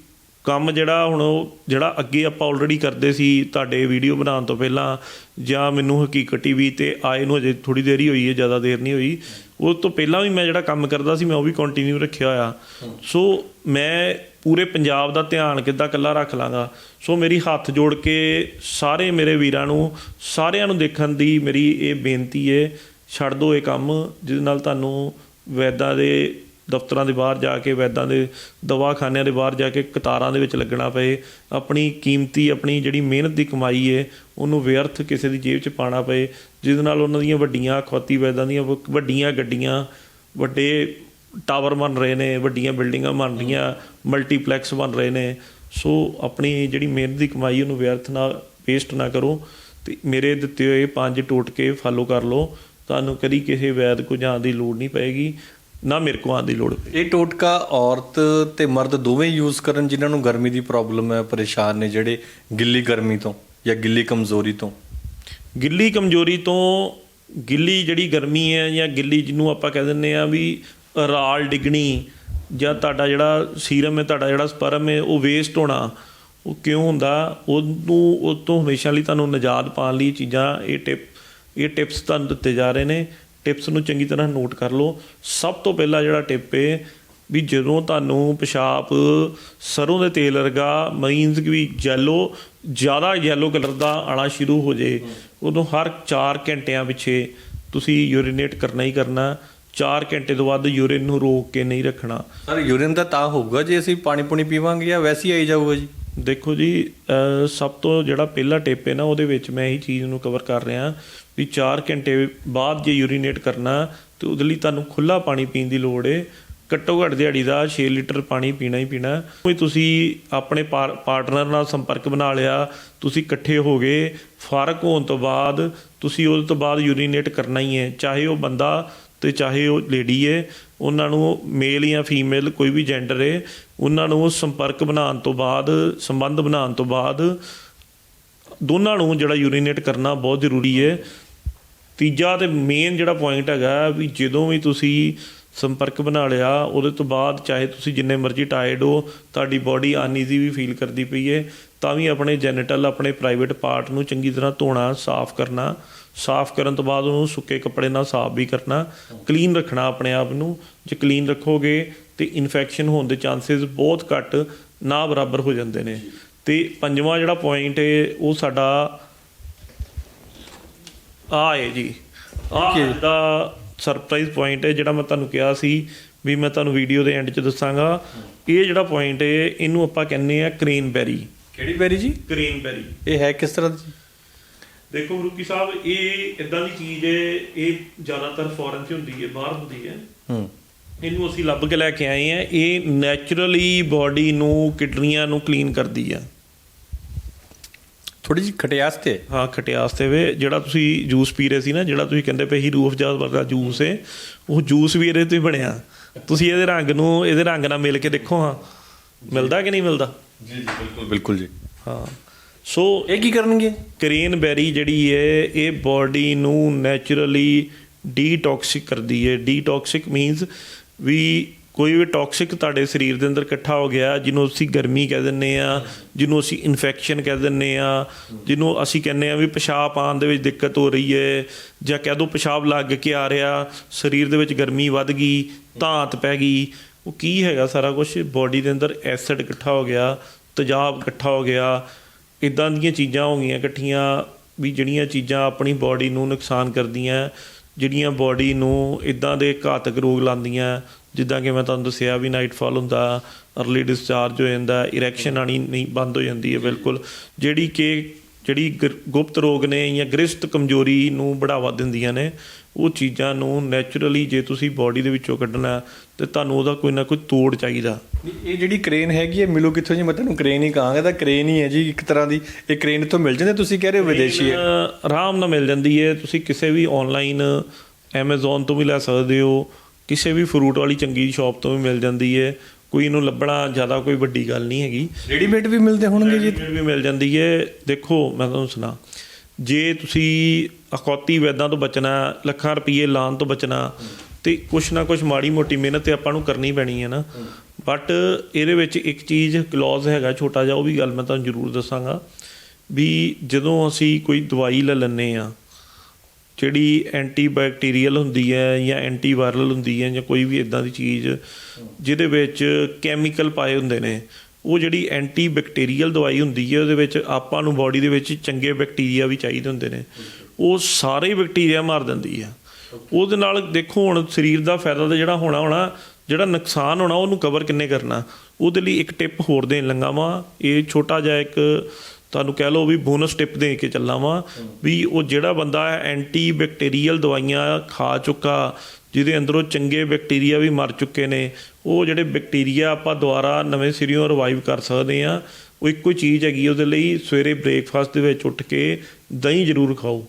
ਕੰਮ ਜਿਹੜਾ ਹੁਣ ਉਹ ਜਿਹੜਾ ਅੱਗੇ ਆਪਾਂ ਆਲਰੇਡੀ ਕਰਦੇ ਸੀ ਤੁਹਾਡੇ ਵੀਡੀਓ ਬਣਾਉਣ ਤੋਂ ਪਹਿਲਾਂ, ਜਾਂ ਮੈਨੂੰ ਹਕੀਕਤ ਟੀਵੀ 'ਤੇ ਆਏ ਨੂੰ ਅਜੇ ਥੋੜ੍ਹੀ ਦੇਰ ਹੀ ਹੋਈ ਹੈ, ਜ਼ਿਆਦਾ ਦੇਰ ਨਹੀਂ ਹੋਈ। ਉਹ ਤੋਂ ਪਹਿਲਾਂ ਵੀ ਮੈਂ ਜਿਹੜਾ ਕੰਮ ਕਰਦਾ ਸੀ ਮੈਂ ਉਹ ਵੀ ਕੰਟੀਨਿਊ ਰੱਖਿਆ ਹੋਇਆ। ਸੋ ਮੈਂ ਪੂਰੇ ਪੰਜਾਬ ਦਾ ਧਿਆਨ ਕਿੱਦਾਂ ਇਕੱਲਾ ਰੱਖ ਲਾਂਗਾ। ਸੋ ਮੇਰੀ ਹੱਥ ਜੋੜ ਕੇ ਸਾਰੇ ਮੇਰੇ ਵੀਰਾਂ ਨੂੰ, ਸਾਰਿਆਂ ਨੂੰ ਦੇਖਣ ਦੀ ਮੇਰੀ ਇਹ ਬੇਨਤੀ ਹੈ, ਛੱਡ ਦਿਓ ਇਹ ਕੰਮ ਜਿਹਦੇ ਨਾਲ ਤੁਹਾਨੂੰ ਵੈਦਾਂ ਦੇ ਦਫ਼ਤਰਾਂ ਦੇ ਬਾਹਰ ਜਾ ਕੇ, ਵੈਦਾਂ ਦੇ ਦਵਾਖਾਨਿਆਂ ਦੇ ਬਾਹਰ ਜਾ ਕੇ ਕਤਾਰਾਂ ਦੇ ਵਿੱਚ ਲੱਗਣਾ ਪਏ, ਆਪਣੀ ਕੀਮਤੀ, ਆਪਣੀ ਜਿਹੜੀ ਮਿਹਨਤ ਦੀ ਕਮਾਈ ਹੈ ਉਹਨੂੰ ਵਿਅਰਥ ਕਿਸੇ ਦੀ ਜੇਬ 'ਚ ਪਾਉਣਾ ਪਏ, ਜਿਹਦੇ ਨਾਲ ਉਹਨਾਂ ਦੀਆਂ ਵੱਡੀਆਂ ਖੁਆਤੀ ਵੈਦਾਂ ਦੀਆਂ ਵੱਡੀਆਂ ਗੱਡੀਆਂ, ਵੱਡੇ ਟਾਵਰ ਬਣ ਰਹੇ ਨੇ, ਵੱਡੀਆਂ ਬਿਲਡਿੰਗਾਂ ਬਣ ਰਹੀਆਂ, ਮਲਟੀਪਲੈਕਸ ਬਣ ਰਹੇ ਨੇ। ਸੋ ਆਪਣੀ ਜਿਹੜੀ ਮਿਹਨਤ ਦੀ ਕਮਾਈ ਉਹਨੂੰ ਵਿਅਰਥ ਨਾ, ਵੇਸਟ ਨਾ ਕਰੋ। ਅਤੇ ਮੇਰੇ ਦਿੱਤੇ ਹੋਏ 5 ਟੋਟਕੇ ਫਾਲੋ ਕਰ ਲਓ, ਤੁਹਾਨੂੰ ਕਦੀ ਕਿਸੇ ਵੈਦ ਕੋਲ ਜਾਣ ਦੀ ਲੋੜ ਨਹੀਂ ਪਏਗੀ, ਨਾ ਮੇਰੇ ਕੋਲ ਆਉਣ ਦੀ ਲੋੜ। ਇਹ ਟੋਟਕਾ ਔਰਤ ਤੇ ਮਰਦ ਦੋਵੇਂ ਯੂਜ਼ ਕਰਨ ਜਿਨ੍ਹਾਂ ਨੂੰ ਗਰਮੀ ਦੀ ਪ੍ਰੋਬਲਮ ਹੈ, ਪਰੇਸ਼ਾਨ ਨੇ, ਜਿਹੜੇ ਗਿੱਲੀ ਗਰਮੀ ਤੋਂ ਜਾਂ ਗਿੱਲੀ ਕਮਜ਼ੋਰੀ ਤੋਂ। ਗਿੱਲੀ ਕਮਜ਼ੋਰੀ ਤੋਂ, ਗਿੱਲੀ ਜਿਹੜੀ ਗਰਮੀ ਹੈ ਜਾਂ ਗਿੱਲੀ ਜਿਹਨੂੰ ਆਪਾਂ ਕਹਿ ਦਿੰਦੇ ਹਾਂ ਵੀ ਰਾਲ ਡਿੱਗਣੀ, ਜਾਂ ਤੁਹਾਡਾ ਜਿਹੜਾ ਸੀਰਮ ਹੈ, ਤੁਹਾਡਾ ਜਿਹੜਾ ਸਪਰਮ ਹੈ ਉਹ ਵੇਸਟ ਹੋਣਾ, ਉਹ ਕਿਉਂ ਹੁੰਦਾ? ਉਹਨੂੰ, ਉਹ ਤੋਂ ਹਮੇਸ਼ਾ ਲਈ ਤੁਹਾਨੂੰ ਨਿਜਾਤ ਪਾਉਣ ਲਈ ਚੀਜ਼ਾਂ, ਇਹ ਟਿਪਸ ਤੁਹਾਨੂੰ ਦਿੱਤੇ ਜਾ ਰਹੇ ਨੇ। ਟਿਪਸ ਨੂੰ ਚੰਗੀ ਤਰ੍ਹਾਂ ਨੋਟ ਕਰ ਲਓ। ਸਭ ਤੋਂ ਪਹਿਲਾਂ ਜਿਹੜਾ ਟਿਪ ਹੈ ਵੀ ਜਦੋਂ ਤੁਹਾਨੂੰ ਪਿਸ਼ਾਬ ਸਰੋਂ ਦੇ ਤੇਲ ਵਰਗਾ, ਮੀਨਸ ਕਿ ਵੀ ਯੈਲੋ, ਜ਼ਿਆਦਾ ਯੈਲੋ ਕਲਰ ਦਾ ਆਉਣਾ ਸ਼ੁਰੂ ਹੋ ਜੇ, ਉਦੋਂ ਹਰ 4 ਘੰਟਿਆਂ ਪਿੱਛੇ ਤੁਸੀਂ ਯੂਰੀਨੇਟ ਕਰਨਾ ਹੀ ਕਰਨਾ। 4 ਘੰਟੇ ਤੋਂ ਵੱਧ ਯੂਰਿਨ ਨੂੰ ਰੋਕ ਕੇ ਨਹੀਂ ਰੱਖਣਾ। ਸਰ ਯੂਰਿਨ ਤਾਂ ਹੋਊਗਾ ਜੇ ਅਸੀਂ ਪਾਣੀ ਪੂਣੀ ਪੀਵਾਂਗੇ, ਜਾਂ ਵੈਸੇ ਹੀ ਆਈ ਜਾਊਗਾ ਜੀ? ਦੇਖੋ ਜੀ, ਸਭ ਤੋਂ ਜਿਹੜਾ ਪਹਿਲਾ ਟਿਪ ਹੈ ਨਾ, ਉਹਦੇ ਵਿੱਚ ਮੈਂ ਇਹੀ ਚੀਜ਼ ਨੂੰ ਕਵਰ ਕਰ ਰਿਹਾ ਵੀ 4 ਘੰਟੇ ਬਾਅਦ ਜੇ ਯੂਰੀਨੇਟ ਕਰਨਾ ਤਾਂ ਉਹਦੇ ਲਈ ਤੁਹਾਨੂੰ ਖੁੱਲ੍ਹਾ ਪਾਣੀ ਪੀਣ ਦੀ ਲੋੜ ਹੈ। ਘੱਟੋ ਘੱਟ ਦਿਹਾੜੀ ਦਾ 6 ਲੀਟਰ ਪਾਣੀ ਪੀਣਾ ਹੀ ਪੀਣਾ। ਵੀ ਤੁਸੀਂ ਆਪਣੇ ਪਾਰਟਨਰ ਨਾਲ ਸੰਪਰਕ ਬਣਾ ਲਿਆ, ਤੁਸੀਂ ਇਕੱਠੇ ਹੋ ਗਏ, ਫਰਕ ਹੋਣ ਤੋਂ ਬਾਅਦ ਤੁਸੀਂ ਉਹਦੇ ਤੋਂ ਬਾਅਦ ਯੂਰੀਨੇਟ ਕਰਨਾ ਹੀ ਹੈ, ਚਾਹੇ ਉਹ ਬੰਦਾ ਤੇ ਚਾਹੇ ਉਹ ਲੇਡੀ ਹੈ। ਉਹਨਾਂ ਨੂੰ ਮੇਲ ਜਾਂ ਫੀਮੇਲ ਕੋਈ ਵੀ ਜੈਂਡਰ ਹੈ, ਉਹਨਾਂ ਨੂੰ ਸੰਪਰਕ ਬਣਾਉਣ ਤੋਂ ਬਾਅਦ, ਸੰਬੰਧ ਬਣਾਉਣ ਤੋਂ ਬਾਅਦ ਦੋਨਾਂ ਨੂੰ ਜਿਹੜਾ ਯੂਰੀਨੇਟ ਕਰਨਾ ਬਹੁਤ ਜ਼ਰੂਰੀ ਹੈ। ਤੀਜਾ ਤੇ ਮੇਨ ਜਿਹੜਾ ਪੁਆਇੰਟ ਹੈਗਾ ਵੀ ਜਦੋਂ ਵੀ ਤੁਸੀਂ ਸੰਪਰਕ ਬਣਾ ਲਿਆ ਉਹਦੇ ਤੋਂ ਬਾਅਦ ਚਾਹੇ ਤੁਸੀਂ ਜਿੰਨੇ ਮਰਜ਼ੀ ਟਾਇਰਡ ਹੋ, ਤੁਹਾਡੀ ਬਾਡੀ ਅਨਈਜ਼ੀ ਵੀ ਫੀਲ ਕਰਦੀ ਪਈ ਹੈ, ਤਾਂ ਵੀ ਆਪਣੇ ਜੈਨੀਟਲ, ਆਪਣੇ ਪ੍ਰਾਈਵੇਟ ਪਾਰਟ ਨੂੰ ਚੰਗੀ ਤਰ੍ਹਾਂ ਧੋਣਾ, ਸਾਫ਼ ਕਰਨਾ। ਸਾਫ਼ ਕਰਨ ਤੋਂ ਬਾਅਦ ਉਹਨੂੰ ਸੁੱਕੇ ਕੱਪੜੇ ਨਾਲ ਸਾਫ਼ ਵੀ ਕਰਨਾ, ਕਲੀਨ ਰੱਖਣਾ ਆਪਣੇ ਆਪ ਨੂੰ। ਜੇ ਕਲੀਨ ਰੱਖੋਗੇ ਤੇ ਇਨਫੈਕਸ਼ਨ ਹੋਣ ਦੇ ਚਾਂਸਸ ਬਹੁਤ ਘੱਟ ਨਾ ਬਰਾਬਰ ਹੋ ਜਾਂਦੇ ਨੇ। ਤੇ ਪੰਜਵਾਂ ਜਿਹੜਾ ਪੁਆਇੰਟ ਹੈ ਉਹ ਸਾਡਾ ਆਹ ਹੈ ਜੀ, ਆਹ ਦਾ ਸਰਪ੍ਰਾਈਜ਼ ਪੁਆਇੰਟ ਹੈ ਜਿਹੜਾ ਮੈਂ ਤੁਹਾਨੂੰ ਕਿਹਾ ਸੀ ਵੀ ਮੈਂ ਤੁਹਾਨੂੰ ਵੀਡੀਓ ਦੇ ਐਂਡ 'ਚ ਦੱਸਾਂਗਾ। ਇਹ ਜਿਹੜਾ ਪੁਆਇੰਟ ਹੈ ਇਹਨੂੰ ਆਪਾਂ ਕਹਿੰਦੇ ਆ ਕ੍ਰੇਨਬੈਰੀ। ਕਿਹੜੀ ਬੈਰੀ ਜੀ? ਕ੍ਰੇਨਬੈਰੀ। ਇਹ ਹੈ ਕਿਸ ਤਰ੍ਹਾਂ ਦੀ? ਦੇਖੋ ਫਰੂਕੀ ਸਾਹਿਬ, ਇਹ ਇਦਾਂ ਦੀ ਚੀਜ਼ ਹੈ, ਇਹ ਜ਼ਿਆਦਾਤਰ ਫੋਰਨ 'ਚ ਹੁੰਦੀ ਹੈ, ਬਾਹਰ ਹੁੰਦੀ ਹੈ। ਇਹਨੂੰ ਅਸੀਂ ਲੱਭ ਕੇ ਲੈ ਕੇ ਆਏ ਹਾਂ। ਇਹ ਨੈਚੁਰਲੀ ਬਾਡੀ ਨੂੰ, ਕਿਡਨੀਆਂ ਨੂੰ ਕਲੀਨ ਕਰਦੀ ਆ। ਥੋੜੀ ਜਿਹੀ ਖਟਿਆਸ ਤੇ? ਹਾਂ, ਖਟਿਆਸ ਤੇ ਵੇ। ਜਿਹੜਾ ਤੁਸੀਂ ਜੂਸ ਪੀ ਰਹੇ ਸੀ ਨਾ, ਜਿਹੜਾ ਤੁਸੀਂ ਕਹਿੰਦੇ ਪਏ ਸੀ ਰੂਹ ਅਫਜ਼ਾ ਵਰਗਾ ਜੂਸ ਹੈ, ਉਹ ਜੂਸ ਵੀ ਇਹਦੇ ਤੋਂ ਹੀ ਬਣਿਆ। ਤੁਸੀਂ ਇਹਦੇ ਰੰਗ ਨਾਲ ਮਿਲ ਕੇ ਦੇਖੋ, ਹਾਂ ਮਿਲਦਾ ਕਿ ਨਹੀਂ ਮਿਲਦਾ? ਜੀ ਜੀ, ਬਿਲਕੁਲ ਬਿਲਕੁਲ ਜੀ। ਹਾਂ, ਸੋ ਇਹ ਕੀ ਕਰਨਗੇ? ਕ੍ਰੇਨਬੈਰੀ ਜਿਹੜੀ ਹੈ ਇਹ ਬਾਡੀ ਨੂੰ ਨੈਚੁਰਲੀ ਡੀਟੌਕਸਿਕ ਕਰਦੀ ਹੈ। ਡੀਟੌਕਸਿਕ ਮੀਨਸ ਵੀ ਕੋਈ ਵੀ ਟੌਕਸਿਕ ਤੁਹਾਡੇ ਸਰੀਰ ਦੇ ਅੰਦਰ ਇਕੱਠਾ ਹੋ ਗਿਆ, ਜਿਹਨੂੰ ਅਸੀਂ ਗਰਮੀ ਕਹਿ ਦਿੰਦੇ ਹਾਂ, ਜਿਹਨੂੰ ਅਸੀਂ ਇਨਫੈਕਸ਼ਨ ਕਹਿ ਦਿੰਦੇ ਹਾਂ, ਜਿਹਨੂੰ ਅਸੀਂ ਕਹਿੰਦੇ ਹਾਂ ਵੀ ਪਿਸ਼ਾਬ ਆਉਣ ਦੇ ਵਿੱਚ ਦਿੱਕਤ ਹੋ ਰਹੀ ਹੈ, ਜਾਂ ਕਹਿ ਦਿਓ ਪਿਸ਼ਾਬ ਲੱਗ ਕੇ ਆ ਰਿਹਾ, ਸਰੀਰ ਦੇ ਵਿੱਚ ਗਰਮੀ ਵੱਧ ਗਈ, ਧਾਤ ਪੈ ਗਈ। ਉਹ ਕੀ ਹੈਗਾ? ਸਾਰਾ ਕੁਛ ਬਾਡੀ ਦੇ ਅੰਦਰ ਐਸਿਡ ਇਕੱਠਾ ਹੋ ਗਿਆ, ਤੇਜ਼ਾਬ ਇਕੱਠਾ ਹੋ ਗਿਆ, ਇੱਦਾਂ ਦੀਆਂ ਚੀਜ਼ਾਂ ਹੋ ਗਈਆਂ ਇਕੱਠੀਆਂ ਵੀ ਜਿਹੜੀਆਂ ਚੀਜ਼ਾਂ ਆਪਣੀ ਬਾਡੀ ਨੂੰ ਨੁਕਸਾਨ ਕਰਦੀਆਂ, ਜਿਹੜੀਆਂ ਬਾਡੀ ਨੂੰ ਇੱਦਾਂ ਦੇ ਘਾਤਕ ਰੋਗ ਲਾਉਂਦੀਆਂ। ਜਿੱਦਾਂ ਕਿ ਮੈਂ ਤੁਹਾਨੂੰ ਦੱਸਿਆ ਵੀ ਨਾਈਟਫਾਲ ਹੁੰਦਾ, ਅਰਲੀ ਡਿਸਚਾਰਜ ਹੋ ਜਾਂਦਾ, ਇਰੈਕਸ਼ਨ ਆਉਣੀ ਨਹੀਂ ਬੰਦ ਹੋ ਜਾਂਦੀ ਹੈ ਬਿਲਕੁਲ, ਜਿਹੜੀ ਗੁਪਤ ਰੋਗ ਨੇ ਜਾਂ ਗ੍ਰਸਤ ਕਮਜ਼ੋਰੀ ਨੂੰ ਬੜਾਵਾ ਦਿੰਦੀਆਂ ਨੇ। ਉਹ ਚੀਜ਼ਾਂ ਨੂੰ ਨੈਚੁਰਲੀ ਜੇ ਤੁਸੀਂ ਬਾਡੀ ਦੇ ਵਿੱਚੋਂ ਕੱਢਣਾ ਤੇ ਤੁਹਾਨੂੰ ਉਹਦਾ ਕੋਈ ਨਾ ਕੋਈ ਤੋੜ ਚਾਹੀਦਾ। ਇਹ ਜਿਹੜੀ ਕ੍ਰੇਨ ਹੈਗੀ ਹੈ ਮਿਲੂ ਕਿੱਥੋਂ ਜੀ? ਮੈਂ ਤੁਹਾਨੂੰ ਕ੍ਰੇਨ ਹੀ ਕਹਾਂਗਾ, ਤਾਂ ਕ੍ਰੇਨ ਹੀ ਹੈ ਜੀ ਇੱਕ ਤਰ੍ਹਾਂ ਦੀ। ਇਹ ਕ੍ਰੇਨ ਤੋਂ ਮਿਲ ਜਾਂਦੇ? ਤੁਸੀਂ ਕਹਿ ਰਹੇ ਹੋ ਵਿਦੇਸ਼ੀ ਹੈ? ਆਰਾਮ ਨਾਲ ਮਿਲ ਜਾਂਦੀ ਹੈ। ਤੁਸੀਂ ਕਿਸੇ ਵੀ ਔਨਲਾਈਨ ਐਮਾਜ਼ੋਨ ਤੋਂ ਵੀ ਲੈ ਸਕਦੇ ਹੋ, ਕਿਸੇ ਵੀ ਫਰੂਟ ਵਾਲੀ ਚੰਗੀ ਸ਼ਾਪ ਤੋਂ ਵੀ ਮਿਲ ਜਾਂਦੀ ਹੈ। ਕੋਈ ਇਹਨੂੰ ਲੱਭਣਾ ਜ਼ਿਆਦਾ ਕੋਈ ਵੱਡੀ ਗੱਲ ਨਹੀਂ ਹੈਗੀ। ਰੈਡੀਮੇਡ ਵੀ ਮਿਲਦੇ ਹੋਣਗੇ ਜੀ? ਰੈਡੀਮੇਡ ਵੀ ਮਿਲ ਜਾਂਦੀ ਹੈ। ਦੇਖੋ ਮੈਂ ਤੁਹਾਨੂੰ ਸੁਣਾ, ਜੇ ਤੁਸੀਂ ਅਖੌਤੀ ਵੈਦਾਂ ਤੋਂ ਬਚਣਾ, ਲੱਖਾਂ ਰੁਪਈਏ ਲਾਉਣ ਤੋਂ ਬਚਣਾ, ਤੇ ਕੁਛ ਨਾ ਕੁਛ ਮਾੜੀ ਮੋਟੀ ਮਿਹਨਤ ਤੇ ਆਪਾਂ ਨੂੰ ਕਰਨੀ ਪੈਣੀ ਹੈ ਨਾ। ਬਟ ਇਹਦੇ ਵਿੱਚ ਇੱਕ ਚੀਜ਼ ਕਲੌਜ਼ ਹੈਗਾ ਛੋਟਾ ਜਿਹਾ, ਉਹ ਵੀ ਗੱਲ ਮੈਂ ਤੁਹਾਨੂੰ ਜ਼ਰੂਰ ਦੱਸਾਂਗਾ ਵੀ ਜਦੋਂ ਅਸੀਂ ਕੋਈ ਦਵਾਈ ਲੈ ਲੈਂਦੇ ਹਾਂ ਜਿਹੜੀ ਐਂਟੀ ਬੈਕਟੀਰੀਅਲ ਹੁੰਦੀ ਹੈ ਜਾਂ ਐਂਟੀ ਵਾਇਰਲ ਹੁੰਦੀ ਹੈ, ਜਾਂ ਕੋਈ ਵੀ ਇੱਦਾਂ ਦੀ ਚੀਜ਼ ਜਿਹਦੇ ਵਿੱਚ ਕੈਮੀਕਲ ਪਾਏ ਹੁੰਦੇ ਨੇ, ਉਹ ਜਿਹੜੀ ਐਂਟੀ ਬੈਕਟੀਰੀਅਲ ਦਵਾਈ ਹੁੰਦੀ ਹੈ ਉਹਦੇ ਵਿੱਚ ਆਪਾਂ ਨੂੰ ਬਾਡੀ ਦੇ ਵਿੱਚ ਚੰਗੇ ਬੈਕਟੀਰੀਆ ਵੀ ਚਾਹੀਦੇ ਹੁੰਦੇ ਨੇ। ਉਹ ਸਾਰੇ ਬੈਕਟੀਰੀਆ ਮਾਰ ਦਿੰਦੀ ਹੈ। ਉਹਦੇ ਨਾਲ ਦੇਖੋ ਹੁਣ ਸਰੀਰ ਦਾ ਫਾਇਦਾ ਤਾਂ ਜਿਹੜਾ ਹੋਣਾ, ਜਿਹੜਾ ਨੁਕਸਾਨ ਹੋਣਾ ਉਹਨੂੰ ਕਵਰ ਕਿੰਨੇ ਕਰਨਾ। ਉਹਦੇ ਲਈ ਇੱਕ ਟਿਪ ਹੋਰ ਦੇਣ ਲੱਗਾ ਵਾਂ। ਇਹ ਛੋਟਾ ਜਿਹਾ ਇੱਕ ਤੁਹਾਨੂੰ ਕਹਿ ਲਓ ਵੀ ਬੋਨਸ ਟਿਪ ਦੇ ਕੇ ਚੱਲਾਂ ਵਾਂ ਵੀ ਉਹ ਜਿਹੜਾ ਬੰਦਾ ਐਂਟੀ ਬੈਕਟੀਰੀਅਲ ਦਵਾਈਆਂ ਖਾ ਚੁੱਕਾ, ਜਿਹਦੇ ਅੰਦਰੋਂ ਚੰਗੇ ਬੈਕਟੀਰੀਆ ਵੀ ਮਰ ਚੁੱਕੇ ਨੇ, ਉਹ ਜਿਹੜੇ ਬੈਕਟੀਰੀਆ ਆਪਾਂ ਦੁਬਾਰਾ ਨਵੇਂ ਸਿਰਿਓਂ ਰਿਵਾਈਵ ਕਰ ਸਕਦੇ ਹਾਂ। ਉਹ ਇੱਕੋ ਚੀਜ਼ ਹੈਗੀ ਉਹਦੇ ਲਈ, ਸਵੇਰੇ ਬ੍ਰੇਕਫਾਸਟ ਦੇ ਵਿੱਚ ਉੱਠ ਕੇ ਦਹੀਂ ਜ਼ਰੂਰ ਖਾਓ।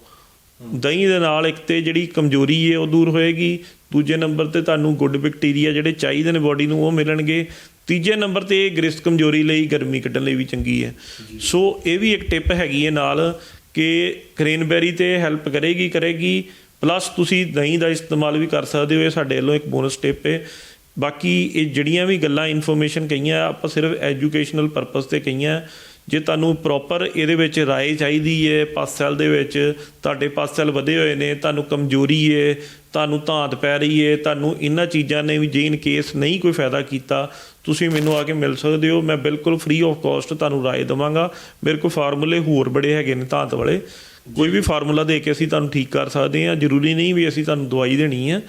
ਦਹੀਂ ਦੇ ਨਾਲ ਇੱਕ ਤਾਂ ਜਿਹੜੀ ਕਮਜ਼ੋਰੀ ਹੈ ਉਹ ਦੂਰ ਹੋਏਗੀ, ਦੂਜੇ ਨੰਬਰ 'ਤੇ ਤੁਹਾਨੂੰ ਗੁੱਡ ਬੈਕਟੀਰੀਆ ਜਿਹੜੇ ਚਾਹੀਦੇ ਨੇ ਬਾਡੀ ਨੂੰ ਉਹ ਮਿਲਣਗੇ, ਤੀਜੇ ਨੰਬਰ 'ਤੇ ਗ੍ਰਿਸਟ ਕਮਜ਼ੋਰੀ ਲਈ, ਗਰਮੀ ਕੱਢਣ ਲਈ ਵੀ ਚੰਗੀ ਹੈ। ਸੋ ਇਹ ਵੀ ਇੱਕ ਟਿਪ ਹੈਗੀ ਹੈ ਨਾਲ ਕਿ ਕ੍ਰੇਨਬੈਰੀ 'ਤੇ ਹੈਲਪ ਕਰੇਗੀ। ਪਲੱਸ ਤੁਸੀਂ ਦਹੀਂ ਦਾ ਇਸਤੇਮਾਲ ਵੀ ਕਰ ਸਕਦੇ ਹੋ। ਇਹ ਸਾਡੇ ਵੱਲੋਂ ਇੱਕ ਬੋਨਸ ਟਿਪ ਹੈ। ਬਾਕੀ ਇਹ ਜਿਹੜੀਆਂ ਵੀ ਗੱਲਾਂ ਇਨਫੋਰਮੇਸ਼ਨ ਕਹੀਆਂ ਆਪਾਂ ਸਿਰਫ ਐਜੂਕੇਸ਼ਨਲ ਪਰਪਸ 'ਤੇ ਕਹੀਆਂ। ਜੇ ਤੁਹਾਨੂੰ ਪ੍ਰੋਪਰ ਇਹਦੇ ਵਿੱਚ ਰਾਏ ਚਾਹੀਦੀ ਹੈ, ਪਸ ਸੈੱਲ ਦੇ ਵਿੱਚ ਤੁਹਾਡੇ ਪਸ ਸੈੱਲ ਵਧੇ ਹੋਏ ਨੇ, ਤੁਹਾਨੂੰ ਕਮਜ਼ੋਰੀ ਹੈ, ਤੁਹਾਨੂੰ ਧਾਤ ਪੈ ਰਹੀ ਹੈ, ਤੁਹਾਨੂੰ ਇਹਨਾਂ ਚੀਜ਼ਾਂ ਨੇ ਵੀ ਜੇ ਇਨ ਕੇਸ ਨਹੀਂ ਕੋਈ ਫਾਇਦਾ ਕੀਤਾ, ਤੁਸੀਂ ਮੈਨੂੰ ਆ ਕੇ ਮਿਲ ਸਕਦੇ ਹੋ। ਮੈਂ ਬਿਲਕੁਲ ਫ੍ਰੀ ਆਫ ਕਾਸਟ ਤੁਹਾਨੂੰ ਰਾਏ ਦੇਵਾਂਗਾ। ਮੇਰੇ ਕੋਲ ਫਾਰਮੂਲੇ ਹੋਰ ਬੜੇ ਹੈਗੇ ਨੇ ਧਾਤ ਵਾਲੇ, ਕੋਈ ਵੀ ਫਾਰਮੂਲਾ ਦੇ ਕੇ ਅਸੀਂ ਤੁਹਾਨੂੰ ਠੀਕ ਕਰ ਸਕਦੇ ਹਾਂ। ਜ਼ਰੂਰੀ ਨਹੀਂ ਵੀ ਅਸੀਂ ਤੁਹਾਨੂੰ ਦਵਾਈ ਦੇਣੀ ਹੈ।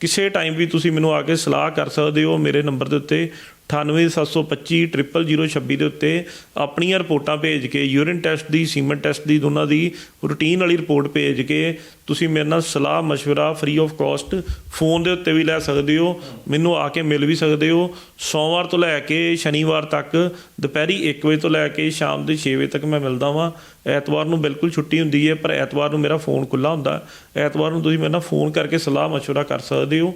ਕਿਸੇ ਟਾਈਮ ਵੀ ਤੁਸੀਂ ਮੈਨੂੰ ਆ ਕੇ ਸਲਾਹ ਕਰ ਸਕਦੇ ਹੋ। ਮੇਰੇ ਨੰਬਰ ਦੇ ਉੱਤੇ 9872500026 ਦੇ ਉੱਤੇ ਆਪਣੀਆਂ ਰਿਪੋਰਟਾਂ ਭੇਜ ਕੇ ਯੂਰਿਨ ਟੈਸਟ ਦੀ, ਸੀਮਨ ਟੈਸਟ ਦੀ, ਦੋਨਾਂ ਦੀ ਰੂਟੀਨ ਵਾਲੀ ਰਿਪੋਰਟ ਭੇਜ ਕੇ ਤੁਸੀਂ ਮੇਰੇ ਨਾਲ ਸਲਾਹ ਮਸ਼ਵਰਾ ਫ੍ਰੀ ਆਫ ਕਾਸਟ ਫੋਨ ਦੇ ਉੱਤੇ ਵੀ ਲੈ ਸਕਦੇ ਹੋ, ਮੈਨੂੰ ਆ ਕੇ ਮਿਲ ਵੀ ਸਕਦੇ ਹੋ। ਸੋਮਵਾਰ ਤੋਂ ਲੈ ਕੇ ਸ਼ਨੀਵਾਰ ਤੱਕ ਦੁਪਹਿਰੀ 1 ਵਜੇ ਤੋਂ ਲੈ ਕੇ ਸ਼ਾਮ ਦੇ 6 ਵਜੇ ਤੱਕ ਮੈਂ ਮਿਲਦਾ ਵਾਂ। ਐਤਵਾਰ ਨੂੰ ਬਿਲਕੁਲ ਛੁੱਟੀ ਹੁੰਦੀ ਹੈ, ਪਰ ਐਤਵਾਰ ਨੂੰ ਮੇਰਾ ਫੋਨ ਖੁੱਲ੍ਹਾ ਹੁੰਦਾ। ਐਤਵਾਰ ਨੂੰ ਤੁਸੀਂ ਮੇਰੇ ਨਾਲ ਫੋਨ ਕਰਕੇ ਸਲਾਹ ਮਸ਼ਵਰਾ ਕਰ ਸਕਦੇ ਹੋ।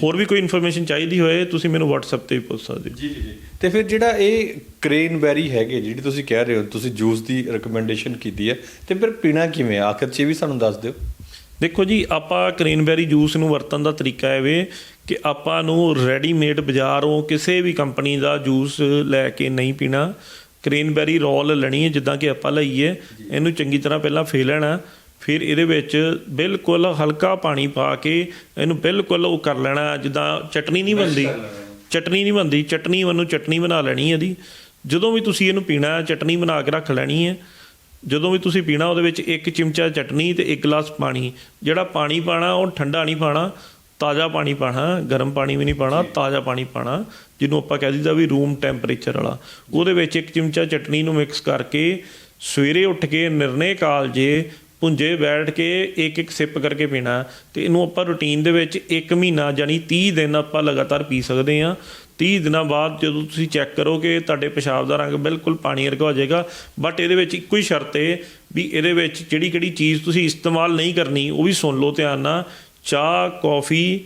ਹੋਰ ਵੀ ਕੋਈ ਇਨਫੋਰਮੇਸ਼ਨ ਚਾਹੀਦੀ ਹੋਏ ਤੁਸੀਂ ਮੈਨੂੰ WhatsApp ਤੇ ਵੀ ਪੁੱਛ ਸਕਦੇ ਹੋ। ਜੀ ਜੀ ਜੀ। ਤੇ ਫਿਰ ਜਿਹੜਾ ਇਹ ਕ੍ਰੇਨਬੈਰੀ ਹੈਗੇ ਜਿਹੜੀ ਤੁਸੀਂ ਕਹਿ ਰਹੇ ਹੋ, ਤੁਸੀਂ ਜੂਸ ਦੀ ਰਿਕਮੈਂਡੇਸ਼ਨ ਕੀਤੀ ਹੈ, ਤੇ ਫਿਰ ਪੀਣਾ ਕਿਵੇਂ ਆਖਰ 'ਚ ਇਹ ਵੀ ਸਾਨੂੰ ਦੱਸ ਦਿਓ। ਦੇਖੋ ਜੀ, ਆਪਾਂ ਕ੍ਰੇਨਬੈਰੀ ਜੂਸ ਨੂੰ ਵਰਤਣ ਦਾ ਤਰੀਕਾ ਇਹ ਵੇ ਕਿ ਆਪਾਂ ਨੂੰ ਰੈਡੀਮੇਡ ਬਾਜ਼ਾਰੋਂ ਕਿਸੇ ਵੀ ਕੰਪਨੀ ਦਾ ਜੂਸ ਲੈ ਕੇ ਨਹੀਂ ਪੀਣਾ। ਕ੍ਰੇਨਬੈਰੀ ਰੋਲ ਲੈਣੀ ਹੈ, ਜਿੱਦਾਂ ਕਿ ਆਪਾਂ ਲਈਏ, ਇਹਨੂੰ ਚੰਗੀ ਤਰ੍ਹਾਂ ਪਹਿਲਾਂ ਫੇ ਲੈਣਾ, ਫਿਰ ਇਹਦੇ ਵਿੱਚ ਬਿਲਕੁਲ ਹਲਕਾ ਪਾਣੀ ਪਾ ਕੇ ਇਹਨੂੰ ਬਿਲਕੁਲ ਉਹ ਕਰ ਲੈਣਾ। ਜਿੱਦਾਂ ਚਟਨੀ ਨਹੀਂ ਬਣਦੀ, ਚਟਨੀ ਉਹਨੂੰ ਚਟਨੀ ਬਣਾ ਲੈਣੀ ਇਹਦੀ। ਜਦੋਂ ਵੀ ਤੁਸੀਂ ਇਹਨੂੰ ਪੀਣਾ, ਚਟਨੀ ਬਣਾ ਕੇ ਰੱਖ ਲੈਣੀ ਹੈ। ਜਦੋਂ ਵੀ ਤੁਸੀਂ ਪੀਣਾ, ਉਹਦੇ ਵਿੱਚ 1 ਚਮਚਾ ਚਟਨੀ ਤੇ 1 ਗਲਾਸ ਪਾਣੀ। ਜਿਹੜਾ ਪਾਣੀ ਪਾਣਾ ਉਹ ਠੰਡਾ ਨਹੀਂ ਪਾਣਾ, ਤਾਜ਼ਾ ਪਾਣੀ ਪਾਣਾ, ਗਰਮ ਪਾਣੀ ਵੀ ਨਹੀਂ ਪਾਣਾ, ਤਾਜ਼ਾ ਪਾਣੀ ਪਾਣਾ, ਜਿਹਨੂੰ ਆਪਾਂ ਕਹਿ ਦਿੰਦਾ ਵੀ ਰੂਮ ਟੈਂਪਰੇਚਰ ਵਾਲਾ। ਉਹਦੇ ਵਿੱਚ 1 ਚਮਚਾ ਚਟਨੀ ਨੂੰ ਮਿਕਸ ਕਰਕੇ ਸਵੇਰੇ ਉੱਠ ਕੇ ਨਿਰਣੇ ਕਾਲਜੇ ਭੁੰਜੇ ਬੈਠ ਕੇ 1-1 ਸਿਪ ਕਰਕੇ ਪੀਣਾ। ਤੇ ਇਹਨੂੰ ਆਪਾਂ ਰੂਟੀਨ ਦੇ ਵਿੱਚ 1 ਮਹੀਨਾ ਜਾਨੀ 30 ਦਿਨ ਆਪਾਂ ਲਗਾਤਾਰ ਪੀ ਸਕਦੇ ਹਾਂ। 30 ਦਿਨਾਂ ਬਾਅਦ ਜਦੋਂ ਤੁਸੀਂ ਚੈੱਕ ਕਰੋਗੇ ਤੁਹਾਡੇ ਪਿਸ਼ਾਬ ਦਾ ਰੰਗ ਬਿਲਕੁਲ ਪਾਣੀ ਵਰਗਾ ਹੋ ਜਾਏਗਾ। ਬਟ ਇਹਦੇ ਵਿੱਚ ਇੱਕੋ ਹੀ ਸ਼ਰਤ ਹੈ ਵੀ ਇਹਦੇ ਵਿੱਚ ਕਿਹੜੀ ਚੀਜ਼ ਤੁਸੀਂ ਇਸਤੇਮਾਲ ਨਹੀਂ ਕਰਨੀ, ਉਹ ਵੀ ਸੁਣ ਲਓ ਧਿਆਨ ਨਾਲ। ਚਾਹ, ਕੌਫੀ,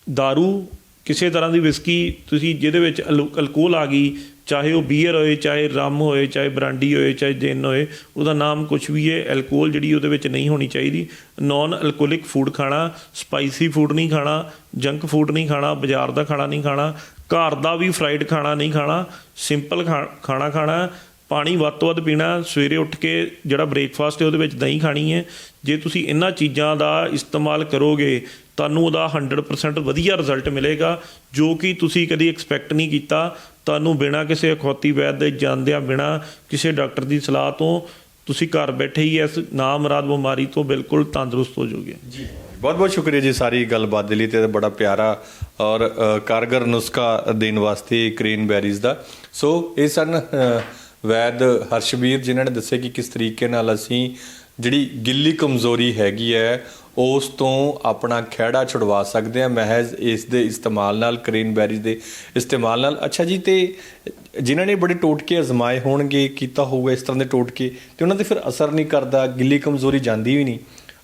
ਦਾਰੂ, ਕਿਸੇ ਤਰ੍ਹਾਂ ਦੀ ਵਿਸਕੀ ਤੁਸੀਂ ਜਿਹਦੇ ਵਿੱਚ ਅਲਕੋਹਲ ਆ ਗਈ, ਚਾਹੇ ਉਹ ਬੀਅਰ ਹੋਏ, ਚਾਹੇ ਰਮ ਹੋਏ, ਚਾਹੇ ਬਰਾਂਡੀ ਹੋਏ, ਚਾਹੇ ਜਿੰਨ ਹੋਏ, ਉਹਦਾ ਨਾਮ ਕੁਛ ਵੀ ਹੈ, ਐਲਕੋਹਲ ਜਿਹੜੀ ਉਹਦੇ ਵਿੱਚ ਨਹੀਂ ਹੋਣੀ ਚਾਹੀਦੀ। ਨੋਨ ਅਲਕੋਹਲਿਕ ਫੂਡ ਖਾਣਾ, ਸਪਾਈਸੀ ਫੂਡ ਨਹੀਂ ਖਾਣਾ, ਜੰਕ ਫੂਡ ਨਹੀਂ ਖਾਣਾ, ਬਾਜ਼ਾਰ ਦਾ ਖਾਣਾ ਨਹੀਂ ਖਾਣਾ, ਘਰ ਦਾ ਵੀ ਫਰਾਈਡ ਖਾਣਾ ਨਹੀਂ ਖਾਣਾ, ਸਿੰਪਲ ਖਾਣਾ ਖਾਣਾ। ਪਾਣੀ ਵੱਧ ਤੋਂ ਵੱਧ ਪੀਣਾ। ਸਵੇਰੇ ਉੱਠ ਕੇ ਜਿਹੜਾ ਬ੍ਰੇਕਫਾਸਟ ਹੈ ਉਹਦੇ ਵਿੱਚ ਦਹੀਂ ਖਾਣੀ ਹੈ। ਜੇ ਤੁਸੀਂ ਇਹਨਾਂ ਚੀਜ਼ਾਂ ਦਾ ਇਸਤੇਮਾਲ ਕਰੋਗੇ ਤੁਹਾਨੂੰ ਉਹਦਾ 100% ਵਧੀਆ ਰਿਜ਼ਲਟ ਮਿਲੇਗਾ, ਜੋ ਕਿ ਤੁਸੀਂ ਕਦੀ ਐਕਸਪੈਕਟ ਨਹੀਂ ਕੀਤਾ। ਤੁਹਾਨੂੰ ਬਿਨਾਂ ਕਿਸੇ ਅਖੌਤੀ ਵੈਦ ਦੇ ਜਾਂਦਿਆਂ, ਬਿਨਾਂ ਕਿਸੇ ਡਾਕਟਰ ਦੀ ਸਲਾਹ ਤੋਂ ਤੁਸੀਂ ਘਰ ਬੈਠੇ ਹੀ ਇਸ ਨਾਮੁਰਾਦ ਬਿਮਾਰੀ ਤੋਂ ਬਿਲਕੁਲ ਤੰਦਰੁਸਤ ਹੋ ਜਾਓਗੇ। ਜੀ ਬਹੁਤ ਬਹੁਤ ਸ਼ੁਕਰੀਆ ਜੀ ਸਾਰੀ ਗੱਲਬਾਤ ਦੇ ਲਈ, ਤੇ ਬੜਾ ਪਿਆਰਾ ਔਰ ਕਾਰਗਰ ਨੁਸਖਾ ਦੇਣ ਵਾਸਤੇ ਕ੍ਰੇਨਬੈਰੀਜ਼ ਦਾ। ਸੋ ਇਹ ਸਨ ਵੈਦ ਹਰਸ਼ਵੀਰ, ਜਿਨ੍ਹਾਂ ਨੇ ਦੱਸਿਆ ਕਿ ਕਿਸ ਤਰੀਕੇ ਨਾਲ ਅਸੀਂ ਜਿਹੜੀ ਗਿੱਲੀ ਕਮਜ਼ੋਰੀ ਹੈਗੀ ਹੈ ਉਸ ਤੋਂ ਆਪਣਾ ਖਹਿੜਾ ਛੁਡਵਾ ਸਕਦੇ ਹਾਂ ਮਹਿਜ਼ ਇਸ ਦੇ ਇਸਤੇਮਾਲ ਨਾਲ, ਕ੍ਰੇਨਬੈਰੀਜ਼ ਦੇ ਇਸਤੇਮਾਲ ਨਾਲ। ਅੱਛਾ ਜੀ, ਤੇ ਜਿਨ੍ਹਾਂ ਨੇ ਬੜੇ ਟੋਟਕੇ ਅਜ਼ਮਾਏ ਹੋਣਗੇ, ਕੀਤਾ ਹੋਊਗਾ ਇਸ ਤਰ੍ਹਾਂ ਦੇ ਟੋਟਕੇ, ਤੇ ਉਹਨਾਂ 'ਤੇ ਫਿਰ ਅਸਰ ਨਹੀਂ ਕਰਦਾ, ਗਿੱਲੀ ਕਮਜ਼ੋਰੀ ਜਾਂਦੀ ਵੀ ਨਹੀਂ,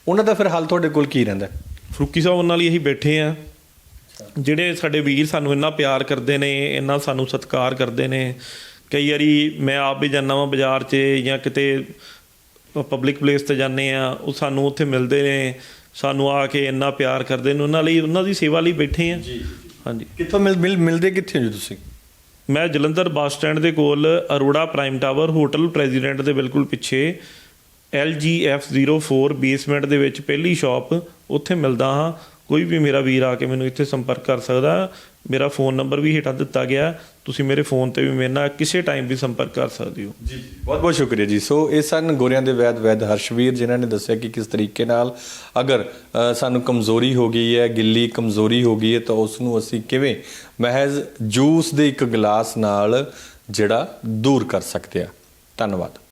ਉਹਨਾਂ ਦਾ ਫਿਰ ਹੱਲ ਤੁਹਾਡੇ ਕੋਲ ਕੀ ਰਹਿੰਦਾ? ਫਰੂਕੀ ਸਾਹਿਬ ਨਾਲ ਹੀ ਅਸੀਂ ਬੈਠੇ ਹਾਂ। ਜਿਹੜੇ ਸਾਡੇ ਵੀਰ ਸਾਨੂੰ ਇੰਨਾ ਪਿਆਰ ਕਰਦੇ ਨੇ, ਇੰਨਾ ਸਾਨੂੰ ਸਤਿਕਾਰ ਕਰਦੇ ਨੇ। ਕਈ ਵਾਰੀ ਮੈਂ ਆਪ ਵੀ ਜਾਂਦਾ ਵਾਂ ਬਾਜ਼ਾਰ 'ਚ ਜਾਂ ਕਿਤੇ ਪਬਲਿਕ ਪਲੇਸ 'ਤੇ ਜਾਂਦੇ ਹਾਂ, ਉਹ ਸਾਨੂੰ ਉੱਥੇ ਮਿਲਦੇ ਨੇ, ਸਾਨੂੰ ਆ ਕੇ ਇੰਨਾ ਪਿਆਰ ਕਰਦੇ ਨੇ। ਉਹਨਾਂ ਲਈ, ਉਹਨਾਂ ਦੀ ਸੇਵਾ ਲਈ ਬੈਠੇ ਹਾਂ। ਹਾਂਜੀ। ਕਿੱਥੋਂ ਮਿਲਦੇ ਕਿੱਥੇ ਹੋ ਜੀ ਤੁਸੀਂ? ਮੈਂ ਜਲੰਧਰ ਬੱਸ ਸਟੈਂਡ ਦੇ ਕੋਲ Arora prime tower hotel president ਦੇ ਬਿਲਕੁਲ ਪਿੱਛੇ LGF 04 ਬੇਸਮੈਂਟ ਦੇ ਵਿੱਚ ਪਹਿਲੀ ਸ਼ਾਪ, ਉੱਥੇ ਮਿਲਦਾ ਹਾਂ। ਕੋਈ ਵੀ ਮੇਰਾ ਵੀਰ ਆ ਕੇ ਮੈਨੂੰ ਇੱਥੇ ਸੰਪਰਕ ਕਰ ਸਕਦਾ। ਮੇਰਾ ਫ਼ੋਨ ਨੰਬਰ ਵੀ ਹੇਠਾਂ ਦਿੱਤਾ ਗਿਆ, ਤੁਸੀਂ ਮੇਰੇ ਫ਼ੋਨ 'ਤੇ ਵੀ ਮੇਰੇ ਨਾਲ ਕਿਸੇ ਟਾਈਮ ਵੀ ਸੰਪਰਕ ਕਰ ਸਕਦੇ ਹੋ। ਜੀ ਬਹੁਤ ਬਹੁਤ ਸ਼ੁਕਰੀਆ ਜੀ। ਸੋ ਇਹ ਸਨ ਗੋਰਿਆਂ ਦੇ ਵੈਦ ਹਰਸ਼ਵੀਰ, ਜਿਨ੍ਹਾਂ ਨੇ ਦੱਸਿਆ ਕਿ ਕਿਸ ਤਰੀਕੇ ਨਾਲ ਅਗਰ ਸਾਨੂੰ ਕਮਜ਼ੋਰੀ ਹੋ ਗਈ ਹੈ, ਗਿੱਲੀ ਕਮਜ਼ੋਰੀ ਹੋ ਗਈ ਹੈ, ਤਾਂ ਉਸ ਨੂੰ ਅਸੀਂ ਕਿਵੇਂ ਮਹਿਜ਼ ਜੂਸ ਦੇ 1 ਗਲਾਸ ਨਾਲ ਜਿਹੜਾ ਦੂਰ ਕਰ ਸਕਦੇ ਹਾਂ। ਧੰਨਵਾਦ।